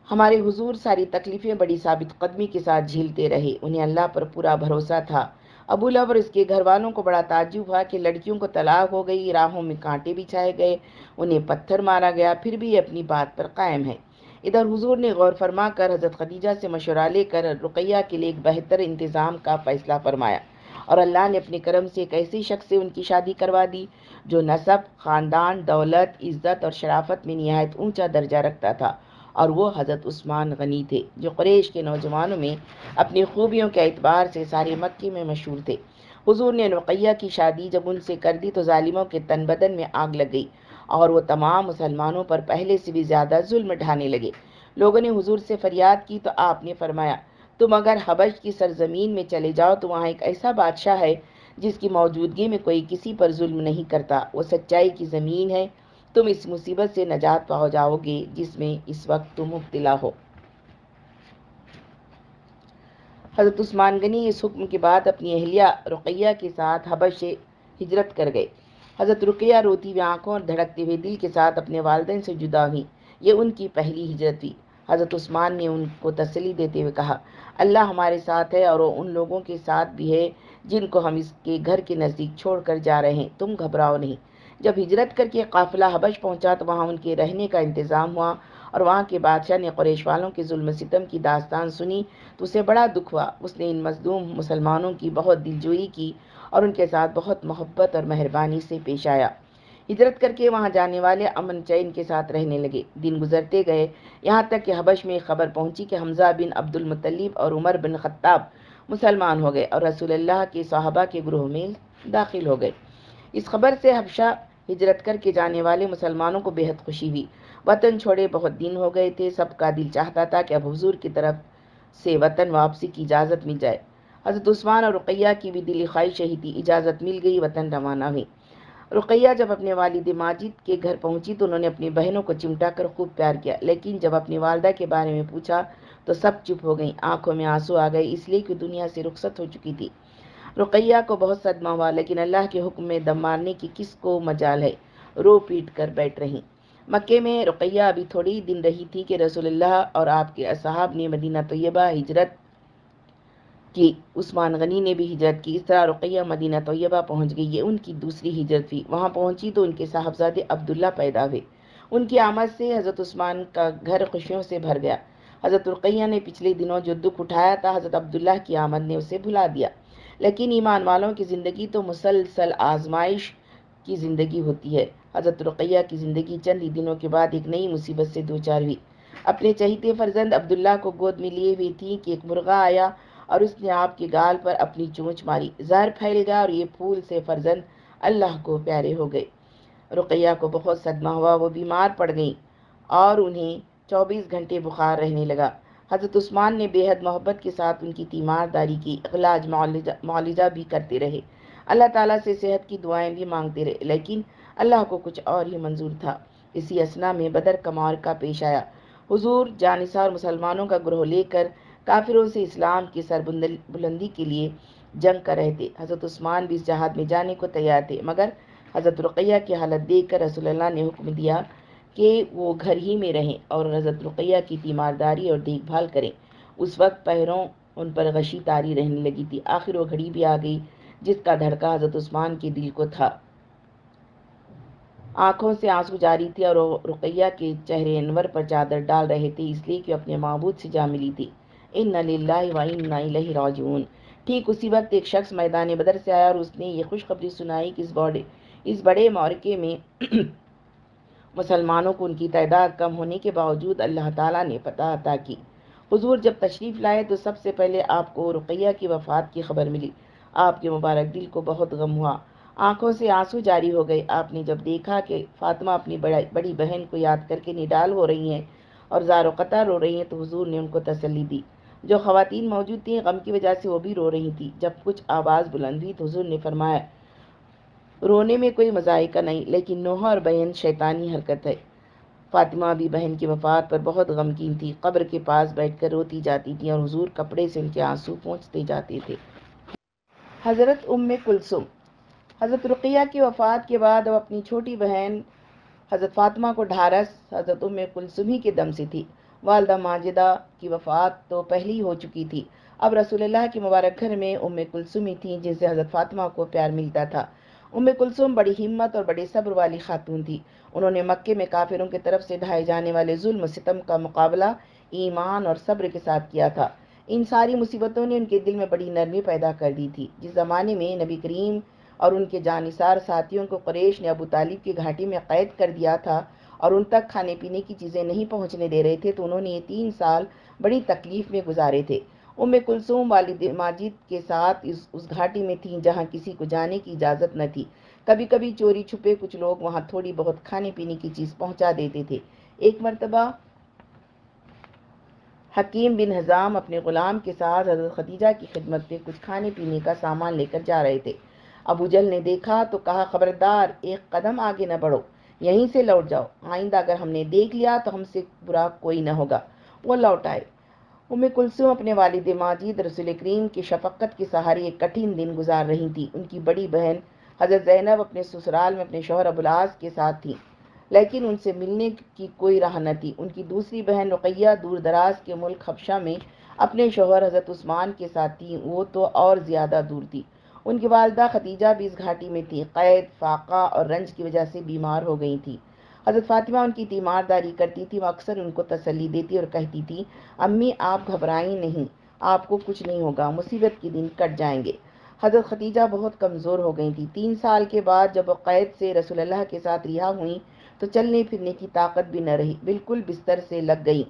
[SPEAKER 1] ہمارے حضور ساری تکلیفیں بڑی ثابت قدمی کے ساتھ جھیلتے رہے۔ انہیں اللہ پر پورا بھروسہ تھا۔ ابو لہب اور اس کے گھر والوں کو بڑا تعجب ہوا کہ لڑکیوں کو طلاق ہو گئی، راہوں میں کانٹے بچھائے گئے، انہیں پتھر مارا گیا، پھر بھی یہ اپنی بات پر قائم ہے۔ ادھر حضور نے غور فرما کر حضرت خدیجہ سے مشورہ لے کر رقیہ کے لیے ایک بہتر انتظام کا فیصلہ فرمایا اور اللہ نے اپنے کرم سے ایک ایسے شخص سے ان کی شادی کروا دی جو نسب، خاندان، دولت، عزت اور شرافت میں نہایت اونچا درجہ رکھتا تھا، اور وہ حضرت عثمان غنی تھے جو قریش کے نوجوانوں میں اپنی خوبیوں کے اعتبار سے سارے مکے میں مشہور تھے۔ حضور نے رقیہ کی شادی جب ان سے کر دی تو ظالموں کے تن بدن میں آگ لگ گئی اور وہ تمام مسلمانوں پر پہلے سے بھی زیادہ ظلم ڈھانے لگے۔ لوگوں نے حضور سے فریاد کی تو آپ نے فرمایا، تم اگر حبش کی سرزمین میں چلے جاؤ تو وہاں ایک ایسا بادشاہ ہے جس کی موجودگی میں کوئی کسی پر ظلم نہیں کرتا، وہ سچائی کی زمین ہے، تم اس مصیبت سے نجات پا جاؤ گے جس میں اس وقت تم مبتلا ہو۔ حضرت عثمان غنی اس حکم کے بعد اپنی اہلیہ رقیہ کے ساتھ حبش سے ہجرت کر گئے۔ حضرت رقیہ روتی ہوئی آنکھوں اور دھڑکتے ہوئے دل کے ساتھ اپنے والدین سے جدا ہوئیں۔ یہ ان کی پہلی ہجرت تھی۔ حضرت عثمان نے ان کو تسلی دیتے ہوئے کہا، اللہ ہمارے ساتھ ہے اور وہ ان لوگوں کے ساتھ بھی ہے جن کو ہم اس کے گھر کے نزدیک چھوڑ کر جا رہے ہیں، تم گھبراؤ نہیں۔ جب ہجرت کر کے قافلہ حبش پہنچا تو وہاں ان کے رہنے کا انتظام ہوا اور وہاں کے بادشاہ نے قریش والوں کے ظلم ستم کی داستان سنی تو اسے بڑا دکھ ہوا۔ اس نے ان مظلوم مسلمانوں کی بہت دلجوئی کی اور ان کے ساتھ بہت محبت اور مہربانی سے پیش آیا۔ ہجرت کر کے وہاں جانے والے امن چین کے ساتھ رہنے لگے۔ دن گزرتے گئے، یہاں تک کہ حبش میں خبر پہنچی کہ حمزہ بن عبد المطلب اور عمر بن خطاب مسلمان ہو گئے اور رسول اللہ کے صحابہ کے گروہ میں داخل ہو گئے۔ اس خبر سے حبشہ ہجرت کر کے جانے والے مسلمانوں کو بے حد خوشی ہوئی۔ وطن چھوڑے بہت دن ہو گئے تھے، سب کا دل چاہتا تھا کہ اب حضور کی طرف سے وطن واپسی کی اجازت مل جائے۔ حضرت عثمان اور رقیہ کی بھی دلی خواہش یہی تھی۔ اجازت مل گئی، وطن روانہ ہوئی۔ رقیہ جب اپنے والد ماجد کے گھر پہنچی تو انہوں نے اپنی بہنوں کو چمٹا کر خوب پیار کیا، لیکن جب اپنی والدہ کے بارے میں پوچھا تو سب چپ ہو گئیں، آنکھوں میں آنسو آ گئے، اس لیے کہ دنیا سے رخصت ہو چکی تھی۔ رقیہ کو بہت صدمہ ہوا، لیکن اللہ کے حکم میں دم مارنے کی کس کو مجال ہے، رو پیٹ کر بیٹھ رہیں۔ مکے میں رقیہ ابھی تھوڑی دن رہی تھی کہ رسول اللہ اور آپ کے اصحاب نے مدینہ طیبہ ہجرت کی۔ عثمان غنی نے بھی ہجرت کی۔ اس طرح رقیہ مدینہ طیبہ پہنچ گئی۔ یہ ان کی دوسری ہجرت تھی۔ وہاں پہنچی تو ان کے صاحبزادے عبداللہ پیدا ہوئے۔ ان کی آمد سے حضرت عثمان کا گھر خوشیوں سے بھر گیا۔ حضرت رقیہ نے پچھلے دنوں جو دکھ اٹھایا تھا، حضرت عبداللہ کی آمد نے اسے بھلا دیا۔ لیکن ایمان والوں کی زندگی تو مسلسل آزمائش کی زندگی ہوتی ہے۔ حضرت رقیہ کی زندگی چند ہی دنوں کے بعد ایک نئی مصیبت سے دوچار ہوئی۔ اپنے چہیتے فرزند عبداللہ کو گود میں لیے ہوئی تھی کہ ایک مرغا آیا اور اس نے آپ کے گال پر اپنی چونچ ماری، زہر پھیل گیا اور یہ پھول سے فرزند اللہ کو پیارے ہو گئے۔ رقیہ کو بہت صدمہ ہوا، وہ بیمار پڑ گئیں اور انہیں 24 گھنٹے بخار رہنے لگا۔ حضرت عثمان نے بے حد محبت کے ساتھ ان کی تیمارداری کی، علاج معالجہ بھی کرتے رہے۔ اللہ تعالیٰ سے صحت کی دعائیں بھی مانگتے رہے، لیکن اللہ کو کچھ اور ہی منظور تھا۔ اسی اسنا میں بدر کا معرکہ پیش آیا۔ حضور جانثار مسلمانوں کا گروہ لے کر کافروں سے اسلام کی سر بلندی کے لیے جنگ کر رہے تھے۔ حضرت عثمان بھی اس جہاد میں جانے کو تیار تھے، مگر حضرت رقیہ کی حالت دیکھ کر رسول اللہ نے حکم دیا کہ وہ گھر ہی میں رہیں اور حضرت رقیہ کی تیمارداری اور دیکھ بھال کریں۔ اس وقت پہروں ان پر غشی طاری رہنے لگی تھی۔ آخر وہ گھڑی بھی آ گئی جس کا دھڑکا حضرت عثمان کے دل کو تھا۔ آنکھوں سے آنسو جاری تھے اور وہ رقیہ کے چہرے انور پر چادر ڈال رہے تھے، اس لیے کہ اپنے معبود سے جا ملی تھی۔ اِنَّ لِلَّهِ وَإِنَّا إِلَيْهِ راجعون۔ ٹھیک اسی وقت ایک شخص میدان بدر سے آیا اور اس نے یہ خوشخبری سنائی کہ اس بڑے معرکے میں مسلمانوں کو ان کی تعداد کم ہونے کے باوجود اللہ تعالیٰ نے فتح عطا کی۔ حضور جب تشریف لائے تو سب سے پہلے آپ کو رقیہ کی وفات کی خبر ملی۔ آپ کے مبارک دل کو بہت غم ہوا، آنکھوں سے آنسو جاری ہو گئے۔ آپ نے جب دیکھا کہ فاطمہ اپنی بڑی بہن کو یاد کر کے نڈال ہو رہی ہیں اور زار و قطع رو رہی ہیں تو حضور نے ان کو تسلی دی۔ جو خواتین موجود تھیں غم کی وجہ سے وہ بھی رو رہی تھیں۔ جب کچھ آواز بلند ہوئی تو حضور نے فرمایا، رونے میں کوئی مذائقہ نہیں، لیکن نوحہ اور بہن شیطانی حرکت ہے۔ فاطمہ بھی بہن کی وفات پر بہت غمگین تھی، قبر کے پاس بیٹھ کر روتی جاتی تھی اور حضور کپڑے سے ان کے آنسو پونچھتے جاتے تھے۔ حضرت کلثوم حضرت رقیہ کی وفات کے بعد اب اپنی چھوٹی بہن حضرت فاطمہ کو ڈھارس حضرت کلثوم ہی کے دم سے تھی۔ والدہ ماجدہ کی وفات تو پہلی ہو چکی تھی، اب رسول اللہ کے مبارک گھر میں کلثوم ہی تھیں جن سے حضرت فاطمہ کو پیار ملتا تھا۔ کلثوم بڑی ہمت اور بڑے صبر والی خاتون تھی۔ انہوں نے مکے میں کافروں کی طرف سے ڈھائے جانے والے ظلم و ستم کا مقابلہ ایمان اور صبر کے ساتھ کیا تھا۔ ان ساری مصیبتوں نے ان کے دل میں بڑی نرمی پیدا کر دی تھی۔ جس زمانے میں نبی کریم اور ان کے جانثار ساتھیوں کو قریش نے ابو طالب کی گھاٹی میں قید کر دیا تھا اور ان تک کھانے پینے کی چیزیں نہیں پہنچنے دے رہے تھے، تو انہوں نے یہ 3 سال بڑی تکلیف میں گزارے تھے۔ کلثوم والد ماجد کے ساتھ اس گھاٹی میں تھیں جہاں کسی کو جانے کی اجازت نہ تھی۔ کبھی کبھی چوری چھپے کچھ لوگ وہاں تھوڑی بہت کھانے پینے کی چیز پہنچا دیتے تھے۔ ایک مرتبہ حکیم بن حزام اپنے غلام کے ساتھ حضرت خدیجہ کی خدمت میں کچھ کھانے پینے کا سامان لے کر جا رہے تھے۔ ابو جہل نے دیکھا تو کہا، خبردار، ایک قدم آگے نہ بڑھو، یہیں سے لوٹ جاؤ، آئندہ اگر ہم نے دیکھ لیا تو ہم سے برا کوئی نہ ہوگا۔ وہ لوٹ آئے۔ کلثوم اپنے والد ماجد رسول کریم کی شفقت کے سہارے ایک کٹھن دن گزار رہی تھی۔ ان کی بڑی بہن حضرت زینب اپنے سسرال میں اپنے شوہر ابوالعاص کے ساتھ تھیں، لیکن ان سے ملنے کی کوئی راہ نہ تھی۔ ان کی دوسری بہن رقیہ دور دراز کے ملک حبشہ میں اپنے شوہر حضرت عثمان کے ساتھ تھیں، وہ تو اور زیادہ دور تھی۔ ان کی والدہ خدیجہ بھی اس گھاٹی میں تھی، قید، فاقہ اور رنج کی وجہ سے بیمار ہو گئی تھی۔ حضرت فاطمہ ان کی تیمارداری کرتی تھی، وہ اکثر ان کو تسلی دیتی اور کہتی تھی، امی آپ گھبرائیں نہیں، آپ کو کچھ نہیں ہوگا، مصیبت کے دن کٹ جائیں گے۔ حضرت خدیجہ بہت کمزور ہو گئی تھی۔ 3 سال کے بعد جب وہ قید سے رسول اللہ کے ساتھ رہا ہوئیں تو چلنے پھرنے کی طاقت بھی نہ رہی، بالکل بستر سے لگ گئی۔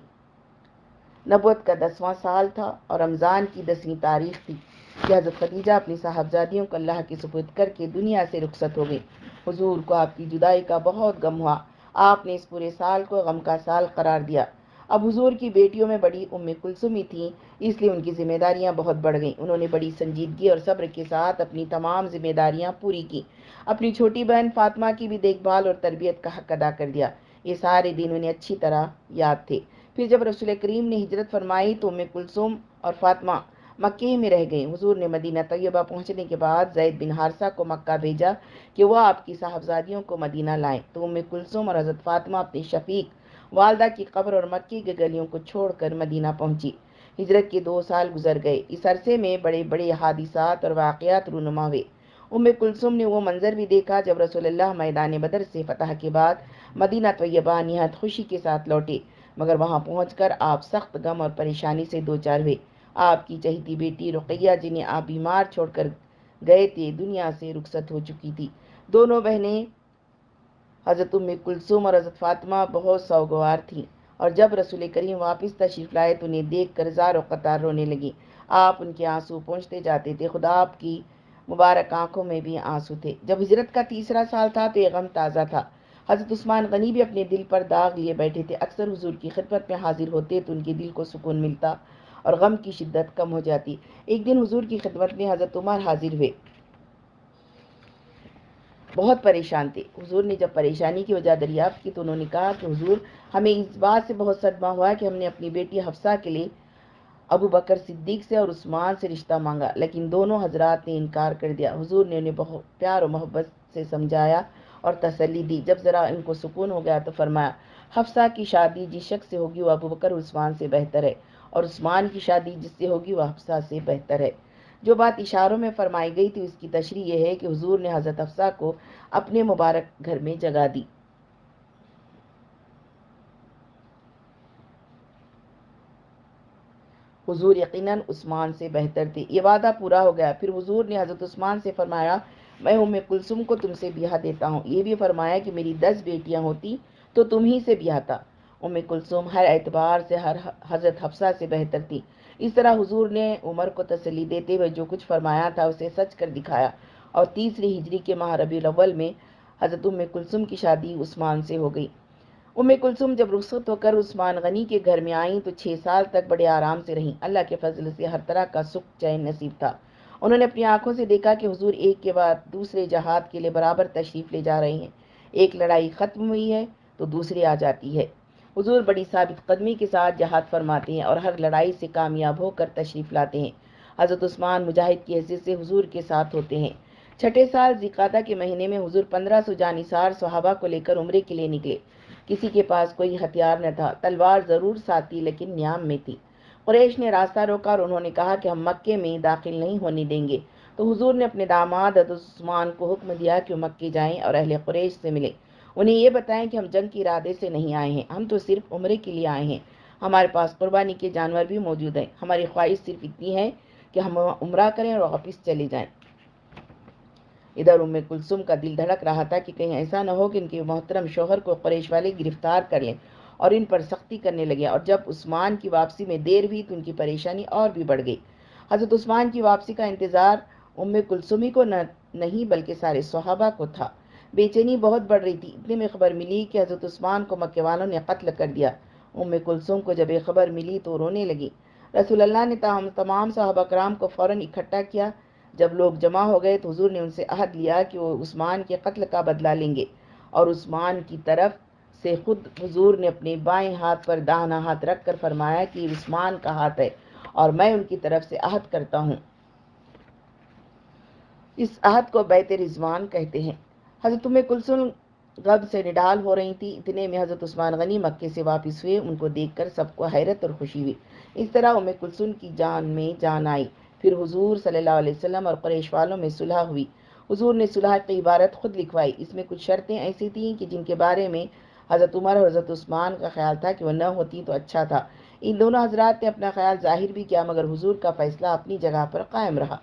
[SPEAKER 1] نبوت کا 10واں سال تھا اور رمضان کی 10ویں تاریخ تھی کہ حضرت خدیجہ اپنی صاحبزادیوں کو اللہ کے سپرد کر کے دنیا سے رخصت ہو گئی۔ حضور کو آپ کی جدائی کا بہت غم ہوا، آپ نے اس پورے سال کو غم کا سال قرار دیا۔ اب حضور کی بیٹیوں میں بڑی کلثوم ہی تھیں، اس لیے ان کی ذمہ داریاں بہت بڑھ گئیں۔ انہوں نے بڑی سنجیدگی اور صبر کے ساتھ اپنی تمام ذمہ داریاں پوری کی، اپنی چھوٹی بہن فاطمہ کی بھی دیکھ بھال اور تربیت کا حق ادا کر دیا۔ یہ سارے دن انہیں اچھی طرح یاد تھے۔ پھر جب رسول کریم نے ہجرت فرمائی تو کلثوم اور فاطمہ مکے میں رہ گئیں۔ حضور نے مدینہ طیبہ پہنچنے کے بعد زید بن حارثہ کو مکہ بھیجا کہ وہ آپ کی صاحبزادیوں کو مدینہ لائیں، تو کلثوم اور حضرت فاطمہ اپنی شفیق والدہ کی قبر اور مکے کے گلیوں کو چھوڑ کر مدینہ پہنچی۔ ہجرت کے 2 سال گزر گئے۔ اس عرصے میں بڑے بڑے حادثات اور واقعات رونما ہوئے۔ کلثوم نے وہ منظر بھی دیکھا جب رسول اللہ میدان بدر سے فتح کے بعد مدینہ طیبہ نہایت خوشی کے ساتھ لوٹے، مگر وہاں پہنچ کر آپ سخت غم اور پریشانی سے دوچار ہوئے۔ آپ کی چہیتی بیٹی رقیہ جنہیں آپ بیمار چھوڑ کر گئے تھے دنیا سے رخصت ہو چکی تھی۔ دونوں بہنیں حضرت کلثوم اور حضرت فاطمہ بہت سوگوار تھیں، اور جب رسول کریم واپس تشریف لائے تو انہیں دیکھ کر زار و قطار رونے لگیں۔ آپ ان کے آنسو پونچھتے جاتے تھے، خدا آپ کی مبارک آنکھوں میں بھی آنسو تھے۔ جب ہجرت کا 3 سال تھا تو یہ غم تازہ تھا۔ حضرت عثمان غنی بھی اپنے دل پر داغ لیے بیٹھے تھے، اکثر حضور کی خدمت میں حاضر ہوتے تو ان کے دل کو سکون ملتا اور غم کی شدت کم ہو جاتی۔ ایک دن حضور کی خدمت میں حضرت عمر حاضر ہوئے۔ بہت پریشان تھے۔ حضور نے جب پریشانی کی وجہ دریافت کی تو انہوں نے کہا کہ حضور، ہمیں اس بات سے بہت صدمہ ہوا کہ ہم نے اپنی بیٹی حفصہ کے لیے ابو بکر صدیق سے اور عثمان سے رشتہ مانگا، لیکن دونوں حضرات نے انکار کر دیا۔ حضور نے انہیں بہت پیار و محبت سے سمجھایا اور تسلی دی۔ جب ذرا ان کو سکون ہو گیا تو فرمایا، حفصہ کی شادی جس شخص سے ہوگی وہ ابو بکر عثمان سے بہتر ہے، اور عثمان کی شادی جس سے ہوگی وہ حفصہ سے بہتر ہے۔ جو بات اشاروں میں فرمائی گئی تھی اس کی تشریح یہ ہے کہ حضور نے حضرت حفصہ کو اپنے مبارک گھر میں جگہ دی۔ حضور یقیناً عثمان سے بہتر تھے۔ یہ وعدہ پورا ہو گیا۔ پھر حضور نے حضرت عثمان سے فرمایا، میں ام کلثوم کو تم سے بیاہ دیتا ہوں۔ یہ بھی فرمایا کہ میری 10 بیٹیاں ہوتی تو تم ہی سے بیاہتا۔ ام کلثوم ہر اعتبار سے حضرت حفصہ سے بہتر تھی۔ اس طرح حضور نے عمر کو تسلی دیتے ہوئے جو کچھ فرمایا تھا اسے سچ کر دکھایا، اور تیسری ہجری کے ماہ ربیع الاول میں حضرت ام کلثوم کی شادی عثمان سے ہو گئی۔ ام کلثوم جب رخصت ہو کر عثمان غنی کے گھر میں آئیں تو 6 سال تک بڑے آرام سے رہیں۔ اللہ کے فضل سے ہر طرح کا سکھ چین نصیب تھا۔ انہوں نے اپنی آنکھوں سے دیکھا کہ حضور ایک کے بعد دوسرے جہاد کے لیے برابر تشریف لے جا رہے ہیں۔ ایک لڑائی ختم ہوئی ہے تو دوسری آ جاتی ہے۔ حضور بڑی ثابت قدمی کے ساتھ جہاد فرماتے ہیں اور ہر لڑائی سے کامیاب ہو کر تشریف لاتے ہیں۔ حضرت عثمان مجاہد کی حیثیت سے حضور کے ساتھ ہوتے ہیں۔ چھٹے سال ذوالقعدہ کے مہینے میں حضور 1500 جانثار صحابہ کو لے کر عمرے کے لیے نکلے۔ کسی کے پاس کوئی ہتھیار نہ تھا، تلوار ضرور ساتھ تھی لیکن نیام میں تھی۔ قریش نے راستہ روکا اور انہوں نے کہا کہ ہم مکے میں داخل نہیں ہونے دیں گے، تو حضور نے اپنے داماد حضرت عثمان کو حکم دیا کہ وہ مکے جائیں اور اہل قریش سے ملیں۔ انہیں یہ بتائیں کہ ہم جنگ کے ارادے سے نہیں آئے ہیں، ہم تو صرف عمرے کے لیے آئے ہیں۔ ہمارے پاس قربانی کے جانور بھی موجود ہیں۔ ہماری خواہش صرف اتنی ہے کہ ہم عمرہ کریں اور واپس چلے جائیں۔ ادھر ام کلثوم کا دل دھڑک رہا تھا کہ کہیں ایسا نہ ہو کہ ان کے محترم شوہر کو قریش والے گرفتار کر لیں اور ان پر سختی کرنے لگے، اور جب عثمان کی واپسی میں دیر ہوئی تو ان کی پریشانی اور بھی بڑھ گئی۔ حضرت عثمان کی واپسی کا انتظار ام کلثوم کو نہیں بلکہ سارے صحابہ کو تھا۔ بے چینی بہت بڑھ رہی تھی۔ اتنے میں خبر ملی کہ حضرت عثمان کو مکے والوں نے قتل کر دیا۔ ام کلثوم کو جب یہ خبر ملی تو رونے لگی۔ رسول اللہ نے تمام صحابہ کرام کو فوراً اکٹھا کیا۔ جب لوگ جمع ہو گئے تو حضور نے ان سے عہد لیا کہ وہ عثمان کے قتل کا بدلہ لیں گے، اور عثمان کی طرف سے خود حضور نے اپنے بائیں ہاتھ پر داہنا ہاتھ رکھ کر فرمایا کہ یہ عثمان کا ہاتھ ہے اور میں ان کی طرف سے عہد کرتا ہوں۔ اس عہد کو بیعت رضوان کہتے ہیں۔ حضرت ام کلثوم غم سے نڈال ہو رہی تھی۔ اتنے میں حضرت عثمان غنی مکے سے واپس ہوئے۔ ان کو دیکھ کر سب کو حیرت اور خوشی ہوئی۔ اس طرح ام کلثوم کی جان میں جان آئی۔ پھر حضور صلی اللہ علیہ وسلم اور قریش والوں میں صلح ہوئی۔ حضور نے صلح کی عبارت خود لکھوائی۔ اس میں کچھ شرطیں ایسی تھیں کہ جن کے بارے میں حضرت عمر اور حضرت عثمان کا خیال تھا کہ وہ نہ ہوتی تو اچھا تھا۔ ان دونوں حضرات نے اپنا خیال ظاہر بھی کیا، مگر حضور کا فیصلہ اپنی جگہ پر قائم رہا۔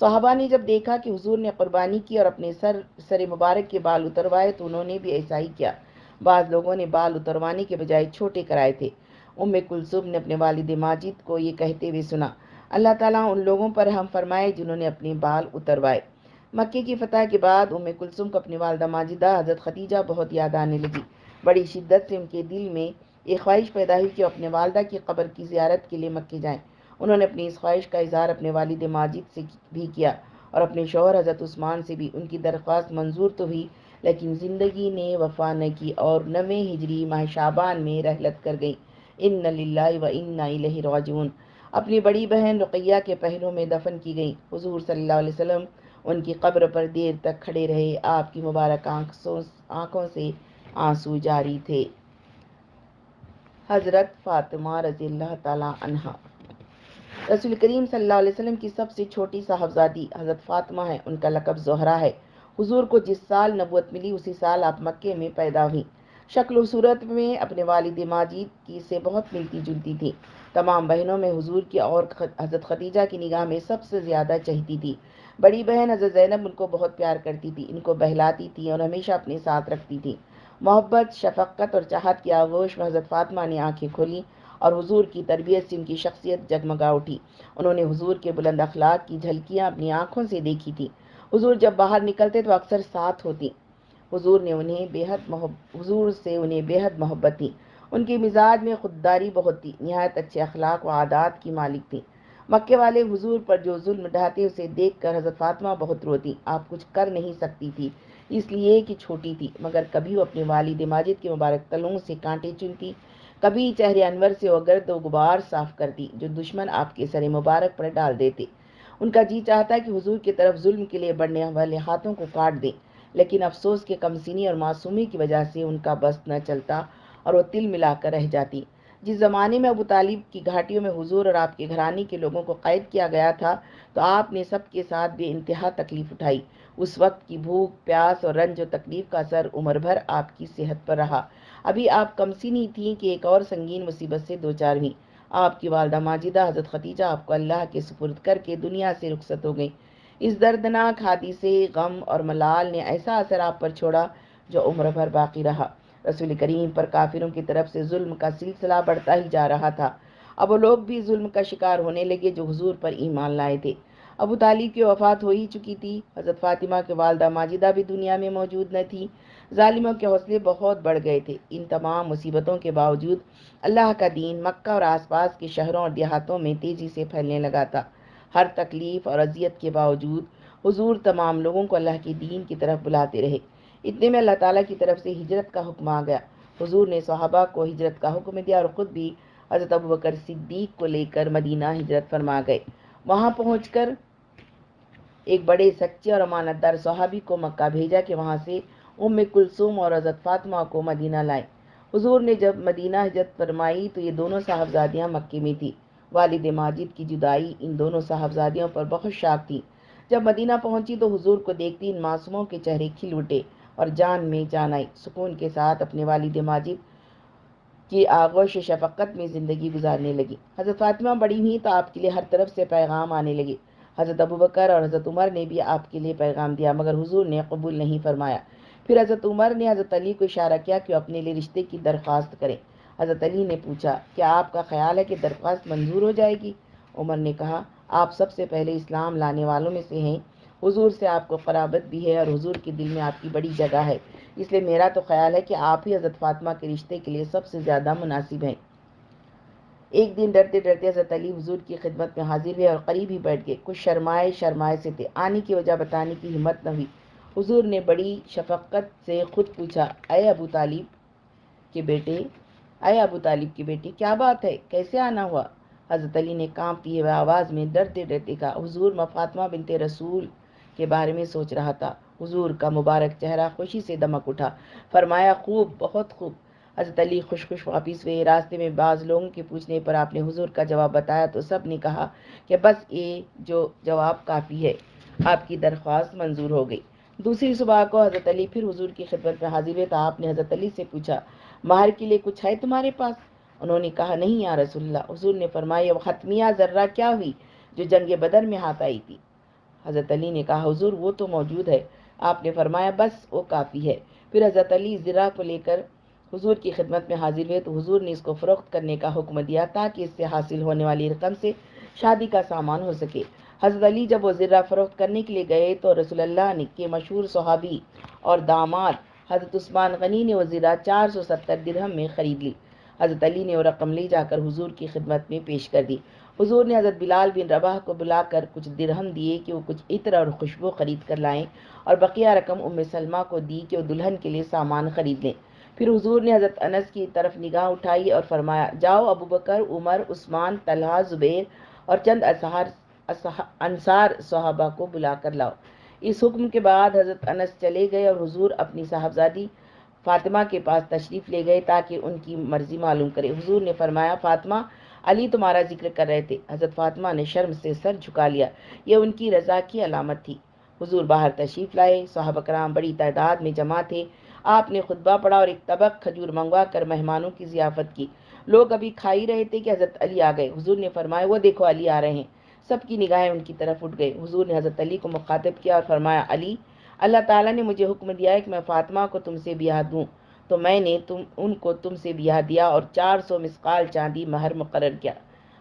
[SPEAKER 1] صحابہ نے جب دیکھا کہ حضور نے قربانی کی اور اپنے سر مبارک کے بال اتروائے تو انہوں نے بھی ایسا ہی کیا۔ بعض لوگوں نے بال اتروانے کے بجائے چھوٹے کرائے تھے۔ ام کلثوم نے اپنے والد ماجد کو یہ کہتے ہوئے سنا، اللہ تعالیٰ ان لوگوں پر رحم فرمائے جنہوں نے اپنے بال اتروائے۔ مکے کی فتح کے بعد ام کلثوم کو اپنی والدہ ماجدہ حضرت خدیجہ بہت یاد آنے لگی۔ بڑی شدت سے ان کے دل میں ایک خواہش پیدا ہوئی کہ وہ اپنے والدہ کی قبر کی زیارت کے لیے مکے جائیں۔ انہوں نے اپنی اس خواہش کا اظہار اپنے والد ماجد سے بھی کیا اور اپنے شوہر حضرت عثمان سے بھی۔ ان کی درخواست منظور تو ہوئی، لیکن زندگی نے وفا نہ کی اور 9 ہجری ماہ شعبان میں رحلت کر گئی۔ ان للہ و انا الیہ راجعون۔ اپنی بڑی بہن رقیہ کے پہلو میں دفن کی گئیں۔ حضور صلی اللہ علیہ وسلم ان کی قبر پر دیر تک کھڑے رہے۔ آپ کی مبارک آنکھوں سے آنسو جاری تھے۔ حضرت فاطمہ رضی اللہ تعالیٰ عنہا رسول کریم صلی اللہ علیہ وسلم کی سب سے چھوٹی صاحبزادی حضرت فاطمہ ہے۔ ان کا لقب زہرا ہے۔ حضور کو جس سال نبوت ملی اسی سال آپ مکے میں پیدا ہوئی۔ شکل و صورت میں اپنے والد ماجد کی سے بہت ملتی جلتی تھی۔ تمام بہنوں میں حضور کی اور حضرت خدیجہ کی نگاہ میں سب سے زیادہ چہتی تھی۔ بڑی بہن حضرت زینب ان کو بہت پیار کرتی تھی، ان کو بہلاتی تھی اور ہمیشہ اپنے ساتھ رکھتی تھی۔ محبت، شفقت اور چاہت کی آغوش میں حضرت فاطمہ نے آنکھیں کھولی اور حضور کی تربیت سے ان کی شخصیت جگمگا اٹھی۔ انہوں نے حضور کے بلند اخلاق کی جھلکیاں اپنی آنکھوں سے دیکھی تھی۔ حضور جب باہر نکلتے تو اکثر ساتھ ہوتی۔ حضور سے انہیں بے حد محبت تھی۔ ان کے مزاج میں خودداری بہت تھی، نہایت اچھے اخلاق و عادات کی مالک تھی۔ مکے والے حضور پر جو ظلم ڈھاتے اسے دیکھ کر حضرت فاطمہ بہت روتی۔ آپ کچھ کر نہیں سکتی تھی اس لیے کہ چھوٹی تھی، مگر کبھی وہ اپنے والد ماجد کے مبارک تلوں سے کانٹے چنتی، کبھی چہرے انور سے وہ گرد و غبار صاف کرتی جو دشمن آپ کے سر مبارک پر ڈال دیتے۔ ان کا جی چاہتا کہ حضور کی طرف ظلم کے لیے بڑھنے والے ہاتھوں کو کاٹ دیں، لیکن افسوس کے کمسینی اور معصومی کی وجہ سے ان کا بس نہ چلتا اور وہ تل ملا کر رہ جاتی۔ جس زمانے میں ابو طالب کی گھاٹیوں میں حضور اور آپ کے گھرانے کے لوگوں کو قید کیا گیا تھا تو آپ نے سب کے ساتھ بے انتہا تکلیف اٹھائی۔ اس وقت کی بھوک، پیاس اور رنج و تکلیف کا اثر عمر بھر آپ کی صحت پر رہا۔ ابھی آپ کمسینی تھیں کہ ایک اور سنگین مصیبت سے دوچار ہوئیں۔ آپ کی والدہ ماجدہ حضرت خدیجہ آپ کو اللہ کے سپرد کر کے دنیا سے رخصت ہو گئیں۔ اس دردناک حادثے، غم اور ملال نے ایسا اثر آپ پر چھوڑا جو عمر بھر باقی رہا۔ رسول کریم پر کافروں کی طرف سے ظلم کا سلسلہ بڑھتا ہی جا رہا تھا۔ اب وہ لوگ بھی ظلم کا شکار ہونے لگے جو حضور پر ایمان لائے تھے۔ ابو طالب کی وفات ہو ہی چکی تھی۔ حضرت فاطمہ کے والدہ ماجدہ بھی دنیا میں موجود نہ تھی۔ ظالموں کے حوصلے بہت بڑھ گئے تھے۔ ان تمام مصیبتوں کے باوجود اللہ کا دین مکہ اور آس پاس کے شہروں اور دیہاتوں میں تیزی سے پھیلنے لگا تھا۔ ہر تکلیف اور اذیت کے باوجود حضور تمام لوگوں کو اللہ کے دین کی طرف بلاتے رہے۔ اتنے میں اللہ تعالیٰ کی طرف سے ہجرت کا حکم آ گیا۔ حضور نے صحابہ کو ہجرت کا حکم دیا اور خود بھی حضرت ابوبکر صدیق کو لے کر مدینہ ہجرت فرما گئے۔ وہاں پہنچ کر ایک بڑے سچے اور امانت دار صحابی کو مکہ بھیجا کہ وہاں سے ام کلثوم اور حضرت فاطمہ کو مدینہ لائیں۔ حضور نے جب مدینہ ہجرت فرمائی تو یہ دونوں صاحبزادیاں مکے میں تھیں۔ والد ماجد کی جدائی ان دونوں صاحبزادیوں پر بہت شاق تھی۔ جب مدینہ پہنچی تو حضور کو دیکھتی ان معصوموں کے چہرے کھل اٹھے اور جان میں جان آئی۔ سکون کے ساتھ اپنے والد ماجد کی آغوش شفقت میں زندگی گزارنے لگی۔ حضرت فاطمہ بڑی ہوئی تو آپ کے لیے ہر طرف سے پیغام آنے لگے۔ حضرت ابوبکر اور حضرت عمر نے بھی آپ کے لیے پیغام دیا، مگر حضور نے قبول نہیں فرمایا۔ پھر حضرت عمر نے حضرت علی کو اشارہ کیا کہ وہ اپنے لیے رشتے کی درخواست کریں۔ حضرت علی نے پوچھا، کیا آپ کا خیال ہے کہ درخواست منظور ہو جائے گی؟ عمر نے کہا، آپ سب سے پہلے اسلام لانے والوں میں سے ہیں، حضور سے آپ کو قرابت بھی ہے اور حضور کے دل میں آپ کی بڑی جگہ ہے، اس لیے میرا تو خیال ہے کہ آپ ہی حضرت فاطمہ کے رشتے کے لیے سب سے زیادہ مناسب ہیں۔ ایک دن ڈرتے ڈرتے حضرت علی حضور کی خدمت میں حاضر ہوئے اور قریب ہی بیٹھ گئے۔ کچھ شرمائے سے تھے، آنے کی وجہ بتانے کی ہمت نہ ہوئی۔ حضور نے بڑی شفقت سے خود پوچھا، اے ابو طالب کے بیٹے کیا بات ہے، کیسے آنا ہوا؟ حضرت علی نے کانپتی ہوئے آواز میں ڈرتے ڈرتے کہا، حضور میں فاطمہ بنت رسول کے بارے میں سوچ رہا تھا۔ حضور کا مبارک چہرہ خوشی سے دمک اٹھا، فرمایا، خوب، بہت خوب۔ حضرت علی خوش واپس ہوئے۔ راستے میں بعض لوگوں کے پوچھنے پر آپ نے حضور کا جواب بتایا تو سب نے کہا کہ بس یہ جو جواب کافی ہے، آپ کی درخواست منظور ہو گئی۔ دوسری صبح کو حضرت علی پھر حضور کی خدمت میں حاضر ہوئے تو آپ نے حضرت علی سے پوچھا، مہر کے لیے کچھ ہے تمہارے پاس؟ انہوں نے کہا، نہیں یا رسول اللہ۔ حضور نے فرمایا، وہ ختمیہ ذرہ کیا ہوئی جو جنگ بدر میں ہاتھ آئی تھی؟ حضرت علی نے کہا، حضور وہ تو موجود ہے۔ آپ نے فرمایا، بس وہ کافی ہے۔ پھر حضرت علی ذرہ کو لے کر حضور کی خدمت میں حاضر ہوئے تو حضور نے اس کو فروخت کرنے کا حکم دیا تاکہ اس سے حاصل ہونے والی رقم سے شادی کا سامان ہو سکے۔ حضرت علی جب وہ ذرہ فروخت کرنے کے لیے گئے تو رسول اللہ کے مشہور صحابی اور داماد حضرت عثمان غنی نے وہ ذرہ 470 درہم میں خرید لی۔ حضرت علی نے وہ رقم لے جا کر حضور کی خدمت میں پیش کر دی۔ حضور نے حضرت بلال بن رباح کو بلا کر کچھ درہم دیے کہ وہ کچھ عطر اور خوشبو خرید کر لائیں اور بقیہ رقم ام سلمہ کو دی کہ وہ دلہن کے لیے سامان خرید لیں۔ پھر حضور نے حضرت انس کی طرف نگاہ اٹھائی اور فرمایا، جاؤ ابوبکر، عمر، عثمان، طلحہ، زبیر اور چند انصار صحابہ کو بلا کر لاؤ۔ اس حکم کے بعد حضرت انس چلے گئے اور حضور اپنی صاحبزادی فاطمہ کے پاس تشریف لے گئے تاکہ ان کی مرضی معلوم کرے۔ حضور نے فرمایا، فاطمہ، علی تمہارا ذکر کر رہے تھے۔ حضرت فاطمہ نے شرم سے سر جھکا لیا، یہ ان کی رضا کی علامت تھی۔ حضور باہر تشریف لائے، صحابہ کرام بڑی تعداد میں جمع تھے۔ آپ نے خطبہ پڑھا اور ایک طبق کھجور منگوا کر مہمانوں کی ضیافت کی۔ لوگ ابھی کھا ہی رہے تھے کہ حضرت علی آ گئے۔ حضور نے فرمایا، وہ دیکھو علی آ رہے ہیں۔ سب کی نگاہیں ان کی طرف اٹھ گئی۔ حضور نے حضرت علی کو مخاطب کیا اور فرمایا، علی، اللہ تعالیٰ نے مجھے حکم دیا ہے کہ میں فاطمہ کو تم سے بیاہ دوں، تو میں نے ان کو تم سے بیاہ دیا اور 400 مسقال چاندی مہر مقرر کیا۔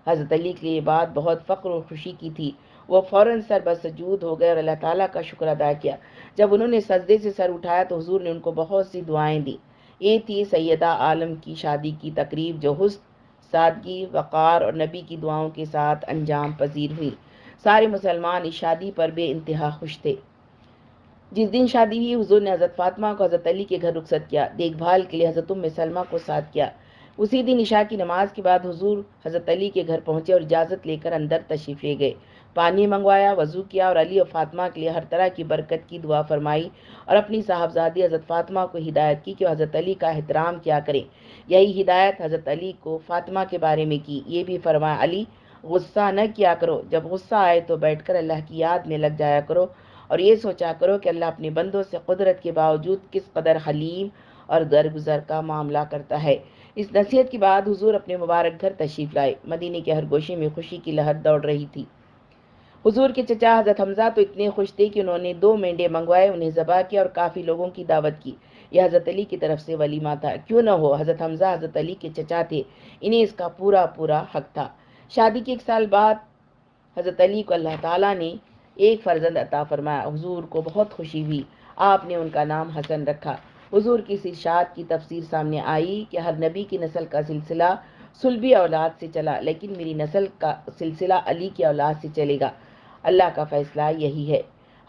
[SPEAKER 1] حضرت علی کے لیے یہ بات بہت فخر و خوشی کی تھی۔ وہ فوراً سر بسجود ہو گئے اور اللہ تعالیٰ کا شکر ادا کیا۔ جب انہوں نے سجدے سے سر اٹھایا تو حضور نے ان کو بہت سی دعائیں دیں۔ یہ تھی سیدہ عالم کی شادی کی تقریب جو حسن، سادگی، وقار اور نبی کی دعاؤں کے ساتھ انجام پذیر ہوئی۔ سارے مسلمان اس شادی پر بے انتہا خوش تھے۔ جس دن شادی ہوئی حضور نے حضرت فاطمہ کو حضرت علی کے گھر رخصت کیا، دیکھ بھال کے لیے حضرت ام سلمہ کو ساتھ کیا۔ اسی دن عشاء کی نماز کے بعد حضور حضرت علی کے گھر پہنچے اور اجازت لے کر اندر تشریف لے گئے۔ پانی منگوایا، وضو کیا اور علی اور فاطمہ کے لیے ہر طرح کی برکت کی دعا فرمائی اور اپنی صاحبزادی حضرت فاطمہ کو ہدایت کی کہ وہ حضرت علی کا احترام کیا کریں۔ یہی ہدایت حضرت علی کو فاطمہ کے بارے میں کی۔ یہ بھی فرمایا، علی غصہ نہ کیا کرو، جب غصہ آئے تو بیٹھ کر اللہ کی یاد میں لگ جایا کرو اور یہ سوچا کرو کہ اللہ اپنے بندوں سے قدرت کے باوجود کس قدر حلیم اور درگزر کا معاملہ کرتا ہے۔ اس نصیحت کے بعد حضور اپنے مبارک گھر تشریف لائے۔ مدینے کے ہر گوشے میں خوشی کی لہر دوڑ رہی تھی۔ حضور کے چچا حضرت حمزہ تو اتنے خوش تھے کہ انہوں نے 2 مینڈے منگوائے، انہیں ذبح کیا اور کافی لوگوں کی دعوت کی۔ یہ حضرت علی کی طرف سے ولیمہ تھا۔ کیوں نہ ہو، حضرت حمزہ حضرت علی کے چچا تھے، انہیں اس کا پورا حق تھا۔ شادی کے 1 سال بعد حضرت علی کو اللہ تعالیٰ نے ایک فرزند عطا فرمایا۔ حضور کو بہت خوشی ہوئی، آپ نے ان کا نام حسن رکھا۔ حضور کی اس ارشاد کی تفسیر سامنے آئی کہ ہر نبی کی نسل کا سلسلہ صلبی اولاد سے چلا، لیکن میری نسل کا سلسلہ علی کی اولاد سے چلے گا۔ اللہ کا فیصلہ یہی ہے۔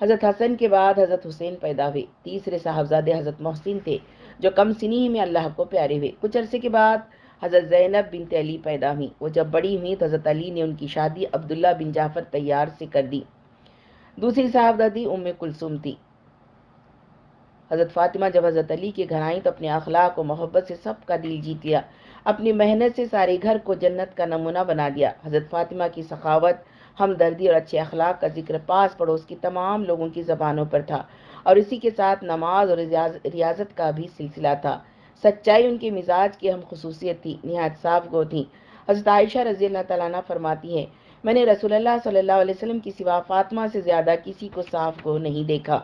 [SPEAKER 1] حضرت حسن کے بعد حضرت حسین پیدا ہوئے۔ تیسرے صاحبزادے حضرت محسن تھے جو کم سنی میں اللہ کو پیارے ہوئے۔ کچھ عرصے کے بعد حضرت زینب بنت علی پیدا ہوئیں۔ وہ جب بڑی ہوئیں تو حضرت علی نے ان کی شادی عبداللہ بن جعفر طیار سے کر دی۔ دوسری صاحبزادی ام کلثوم تھی۔ حضرت فاطمہ جب حضرت علی کے گھر آئیں تو اپنے اخلاق و محبت سے سب کا دل جیت لیا۔ اپنی محنت سے سارے گھر کو جنت کا نمونہ بنا دیا۔ حضرت فاطمہ کی سخاوت، ہمدردی اور اچھے اخلاق کا ذکر پاس پڑوس کی تمام لوگوں کی زبانوں پر تھا اور اسی کے ساتھ نماز اور ریاضت کا بھی سلسلہ تھا۔ سچائی ان کے مزاج کی اہم خصوصیت تھی، نہایت صاف گو تھیں۔ حضرت عائشہ رضی اللہ تعالیٰ عنہ فرماتی ہیں، میں نے رسول اللہ صلی اللہ علیہ وسلم کی سوا فاطمہ سے زیادہ کسی کو صاف گو نہیں دیکھا۔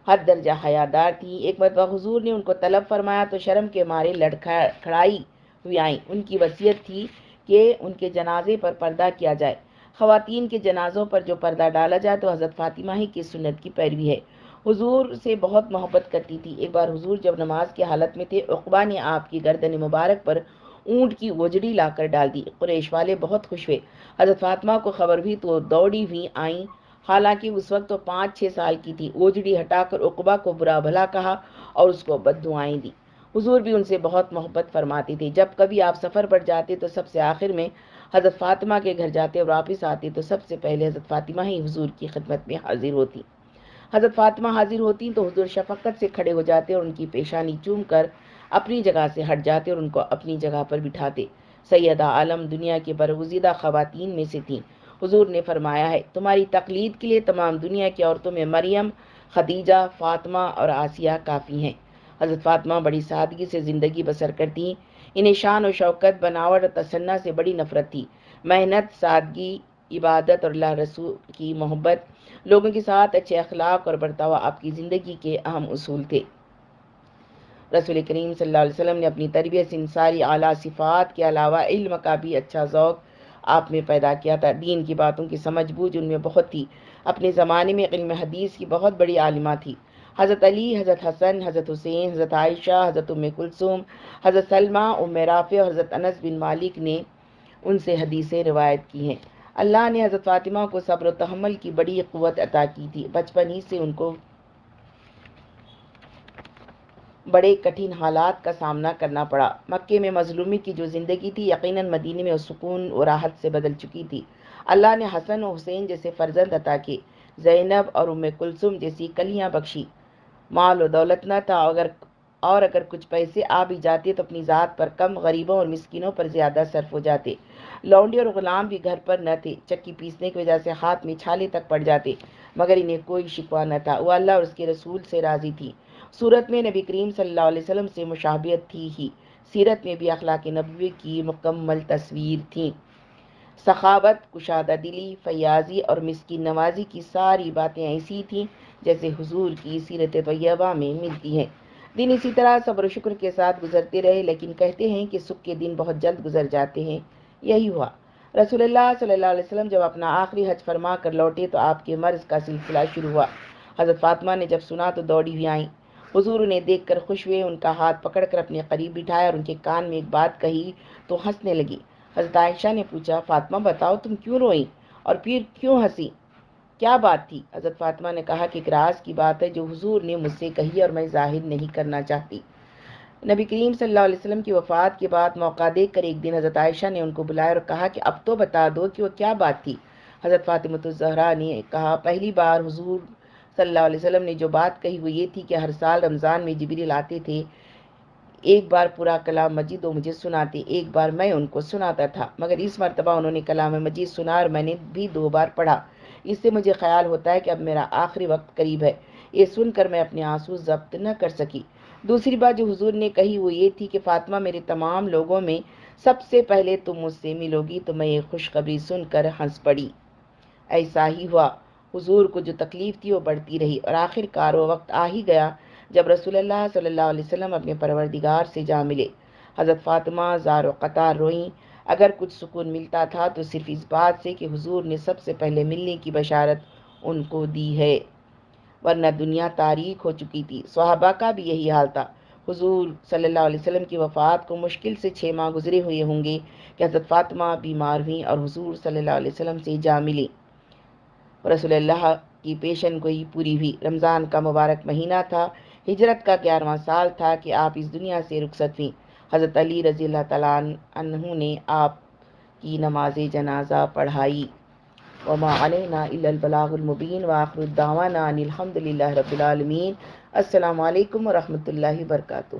[SPEAKER 1] حد درجہ حیادار تھی۔ ایک مرتبہ حضور نے ان کو طلب فرمایا تو شرم کے مارے لڑکھڑائی ہوئی آئیں۔ ان کی وصیت تھی کہ ان کے جنازے پر پردہ کیا جائے۔ خواتین کے جنازوں پر جو پردہ ڈالا جائے تو حضرت فاطمہ ہی کی سنت کی پیروی ہے۔ حضور سے بہت محبت کرتی تھی۔ ایک بار حضور جب نماز کی حالت میں تھے، عقبہ نے آپ کی گردن مبارک پر اونٹ کی وجڑی لا کر ڈال دی۔ قریش والے بہت خوش ہوئے۔ حضرت فاطمہ کو خبر ہوئی تو وہ دوڑی ہوئی آئیں، حالانکہ اس وقت تو 5-6 سال کی تھی۔ اوجڑی ہٹا کر عقبہ کو برا بھلا کہا اور اس کو بد دعائیں دی۔ حضور بھی ان سے بہت محبت فرماتے تھے۔ جب کبھی آپ سفر پر جاتے تو سب سے آخر میں حضرت فاطمہ کے گھر جاتے اور واپس آتے تو سب سے پہلے حضرت فاطمہ ہی حضور کی خدمت میں حاضر ہوتی۔ حضرت فاطمہ حاضر ہوتی تو حضور شفقت سے کھڑے ہو جاتے اور ان کی پیشانی چوم کر اپنی جگہ سے ہٹ جاتے اور ان کو اپنی جگہ پر بٹھاتے۔ سیدہ عالم دنیا کی برگزیدہ خواتین میں سے تھیں۔ حضور نے فرمایا ہے، تمہاری تقلید کے لیے تمام دنیا کی عورتوں میں مریم، خدیجہ، فاطمہ اور آسیہ کافی ہیں۔ حضرت فاطمہ بڑی سادگی سے زندگی بسر کرتی۔ انہیں شان و شوکت، بناوٹ اور تصنع سے بڑی نفرت تھی۔ محنت، سادگی، عبادت اور اللہ رسول کی محبت، لوگوں کے ساتھ اچھے اخلاق اور برتاوا آپ کی زندگی کے اہم اصول تھے۔ رسول کریم صلی اللہ علیہ وسلم نے اپنی تربیت سے ان ساری اعلیٰ صفات کے علاوہ علم کا بھی اچھا ذوق آپ میں پیدا کیا تھا۔ دین کی باتوں کی سمجھ بوجھ ان میں بہت تھی۔ اپنے زمانے میں علم حدیث کی بہت بڑی عالمہ تھی۔ حضرت علی، حضرت حسن، حضرت حسین، حضرت عائشہ، حضرت ام کلثوم، حضرت سلمہ، ام رافع اور حضرت انس بن مالک نے ان سے حدیثیں روایت کی ہیں۔ اللہ نے حضرت فاطمہ کو صبر و تحمل کی بڑی قوت عطا کی تھی۔ بچپن ہی سے ان کو بڑے کٹھن حالات کا سامنا کرنا پڑا۔ مکے میں مظلومی کی جو زندگی تھی، یقیناً مدینے میں سکون و راحت سے بدل چکی تھی۔ اللہ نے حسن و حسین جیسے فرزند عطا کیے، زینب اور ام کلثوم جیسی کلیاں بخشی۔ مال و دولت نہ تھا، اور اگر کچھ پیسے آ بھی جاتے تو اپنی ذات پر کم، غریبوں اور مسکینوں پر زیادہ صرف ہو جاتے۔ لونڈی اور غلام بھی گھر پر نہ تھے۔ چکی پیسنے کی وجہ سے ہاتھ میں چھالے تک پڑ جاتے، مگر انہیں کوئی شکوہ نہ تھا۔ وہ اللہ اور اس کے رسول سے راضی تھی۔ صورت میں نبی کریم صلی اللہ علیہ وسلم سے مشابہت تھی ہی، سیرت میں بھی اخلاق نبوی کی مکمل تصویر تھی۔ سخاوت، کشادہ دلی، فیاضی اور مسکین نوازی کی ساری باتیں ایسی تھیں جیسے حضور کی سیرت طیبہ میں ملتی ہیں۔ دن اسی طرح صبر و شکر کے ساتھ گزرتے رہے، لیکن کہتے ہیں کہ سکھ کے دن بہت جلد گزر جاتے ہیں۔ یہی ہوا۔ رسول اللہ صلی اللہ علیہ وسلم جب اپنا آخری حج فرما کر لوٹے تو آپ کے مرض کا سلسلہ شروع ہوا۔ حضرت فاطمہ نے جب سنا تو دوڑی ہوئی آئیں۔ حضور انہیں دیکھ کر خوش ہوئے، ان کا ہاتھ پکڑ کر اپنے قریب بٹھایا اور ان کے کان میں ایک بات کہی تو ہنسنے لگی۔ حضرت عائشہ نے پوچھا، فاطمہ بتاؤ تم کیوں روئیں اور پھر کیوں ہنسی؟ کیا بات تھی؟ حضرت فاطمہ نے کہا کہ ایک راز کی بات ہے جو حضور نے مجھ سے کہی اور میں ظاہر نہیں کرنا چاہتی۔ نبی کریم صلی اللہ علیہ وسلم کی وفات کے بعد موقع دیکھ کر ایک دن حضرت عائشہ نے ان کو بلایا اور کہا کہ اب تو بتا دو کہ وہ کیا بات تھی۔ حضرت فاطمۃ الزہرا نے کہا، پہلی بار حضور صلی اللہ علیہ وسلم نے جو بات کہی وہ یہ تھی کہ ہر سال رمضان میں جبریل آتے تھے، ایک بار پورا کلام مجید وہ مجھے سناتے، ایک بار میں ان کو سناتا تھا، مگر اس مرتبہ انہوں نے کلام مجید سنا اور میں نے بھی 2 بار پڑھا۔ اس سے مجھے خیال ہوتا ہے کہ اب میرا آخری وقت قریب ہے۔ یہ سن کر میں اپنے آنسو ضبط نہ کر سکی۔ دوسری بات جو حضور نے کہی وہ یہ تھی کہ فاطمہ، میرے تمام لوگوں میں سب سے پہلے تم مجھ سے ملو گی۔ تو میں یہ خوشخبری سن کر ہنس پڑی۔ ایسا ہی ہوا۔ حضور کو جو تکلیف تھی وہ بڑھتی رہی اور آخر کار وہ وقت آ ہی گیا جب رسول اللہ صلی اللہ علیہ وسلم اپنے پروردگار سے جا ملے۔ حضرت فاطمہ زار و قطار روئیں۔ اگر کچھ سکون ملتا تھا تو صرف اس بات سے کہ حضور نے سب سے پہلے ملنے کی بشارت ان کو دی ہے، ورنہ دنیا تاریک ہو چکی تھی۔ صحابہ کا بھی یہی حال تھا۔ حضور صلی اللہ علیہ وسلم کی وفات کو مشکل سے 6 ماہ گزرے ہوئے ہوں گے کہ حضرت فاطمہ بیمار ہوئیں اور حضور صلی اللہ علیہ وسلم سے جا ملی۔ رسول اللہ کی پیشن گوئی پوری ہوئی۔ رمضان کا مبارک مہینہ تھا۔ ہجرت کا 11واں سال تھا کہ آپ اس دنیا سے رخصت ہوئیں۔ حضرت علی رضی اللہ تعالیٰ عنہ نے آپ کی نماز جنازہ پڑھائی۔ وما علینا الا البلاغ المبین وآخر الدعوانا ان الحمد للہ رب العالمین۔ السلام علیکم ورحمۃ اللہ وبرکاتہ۔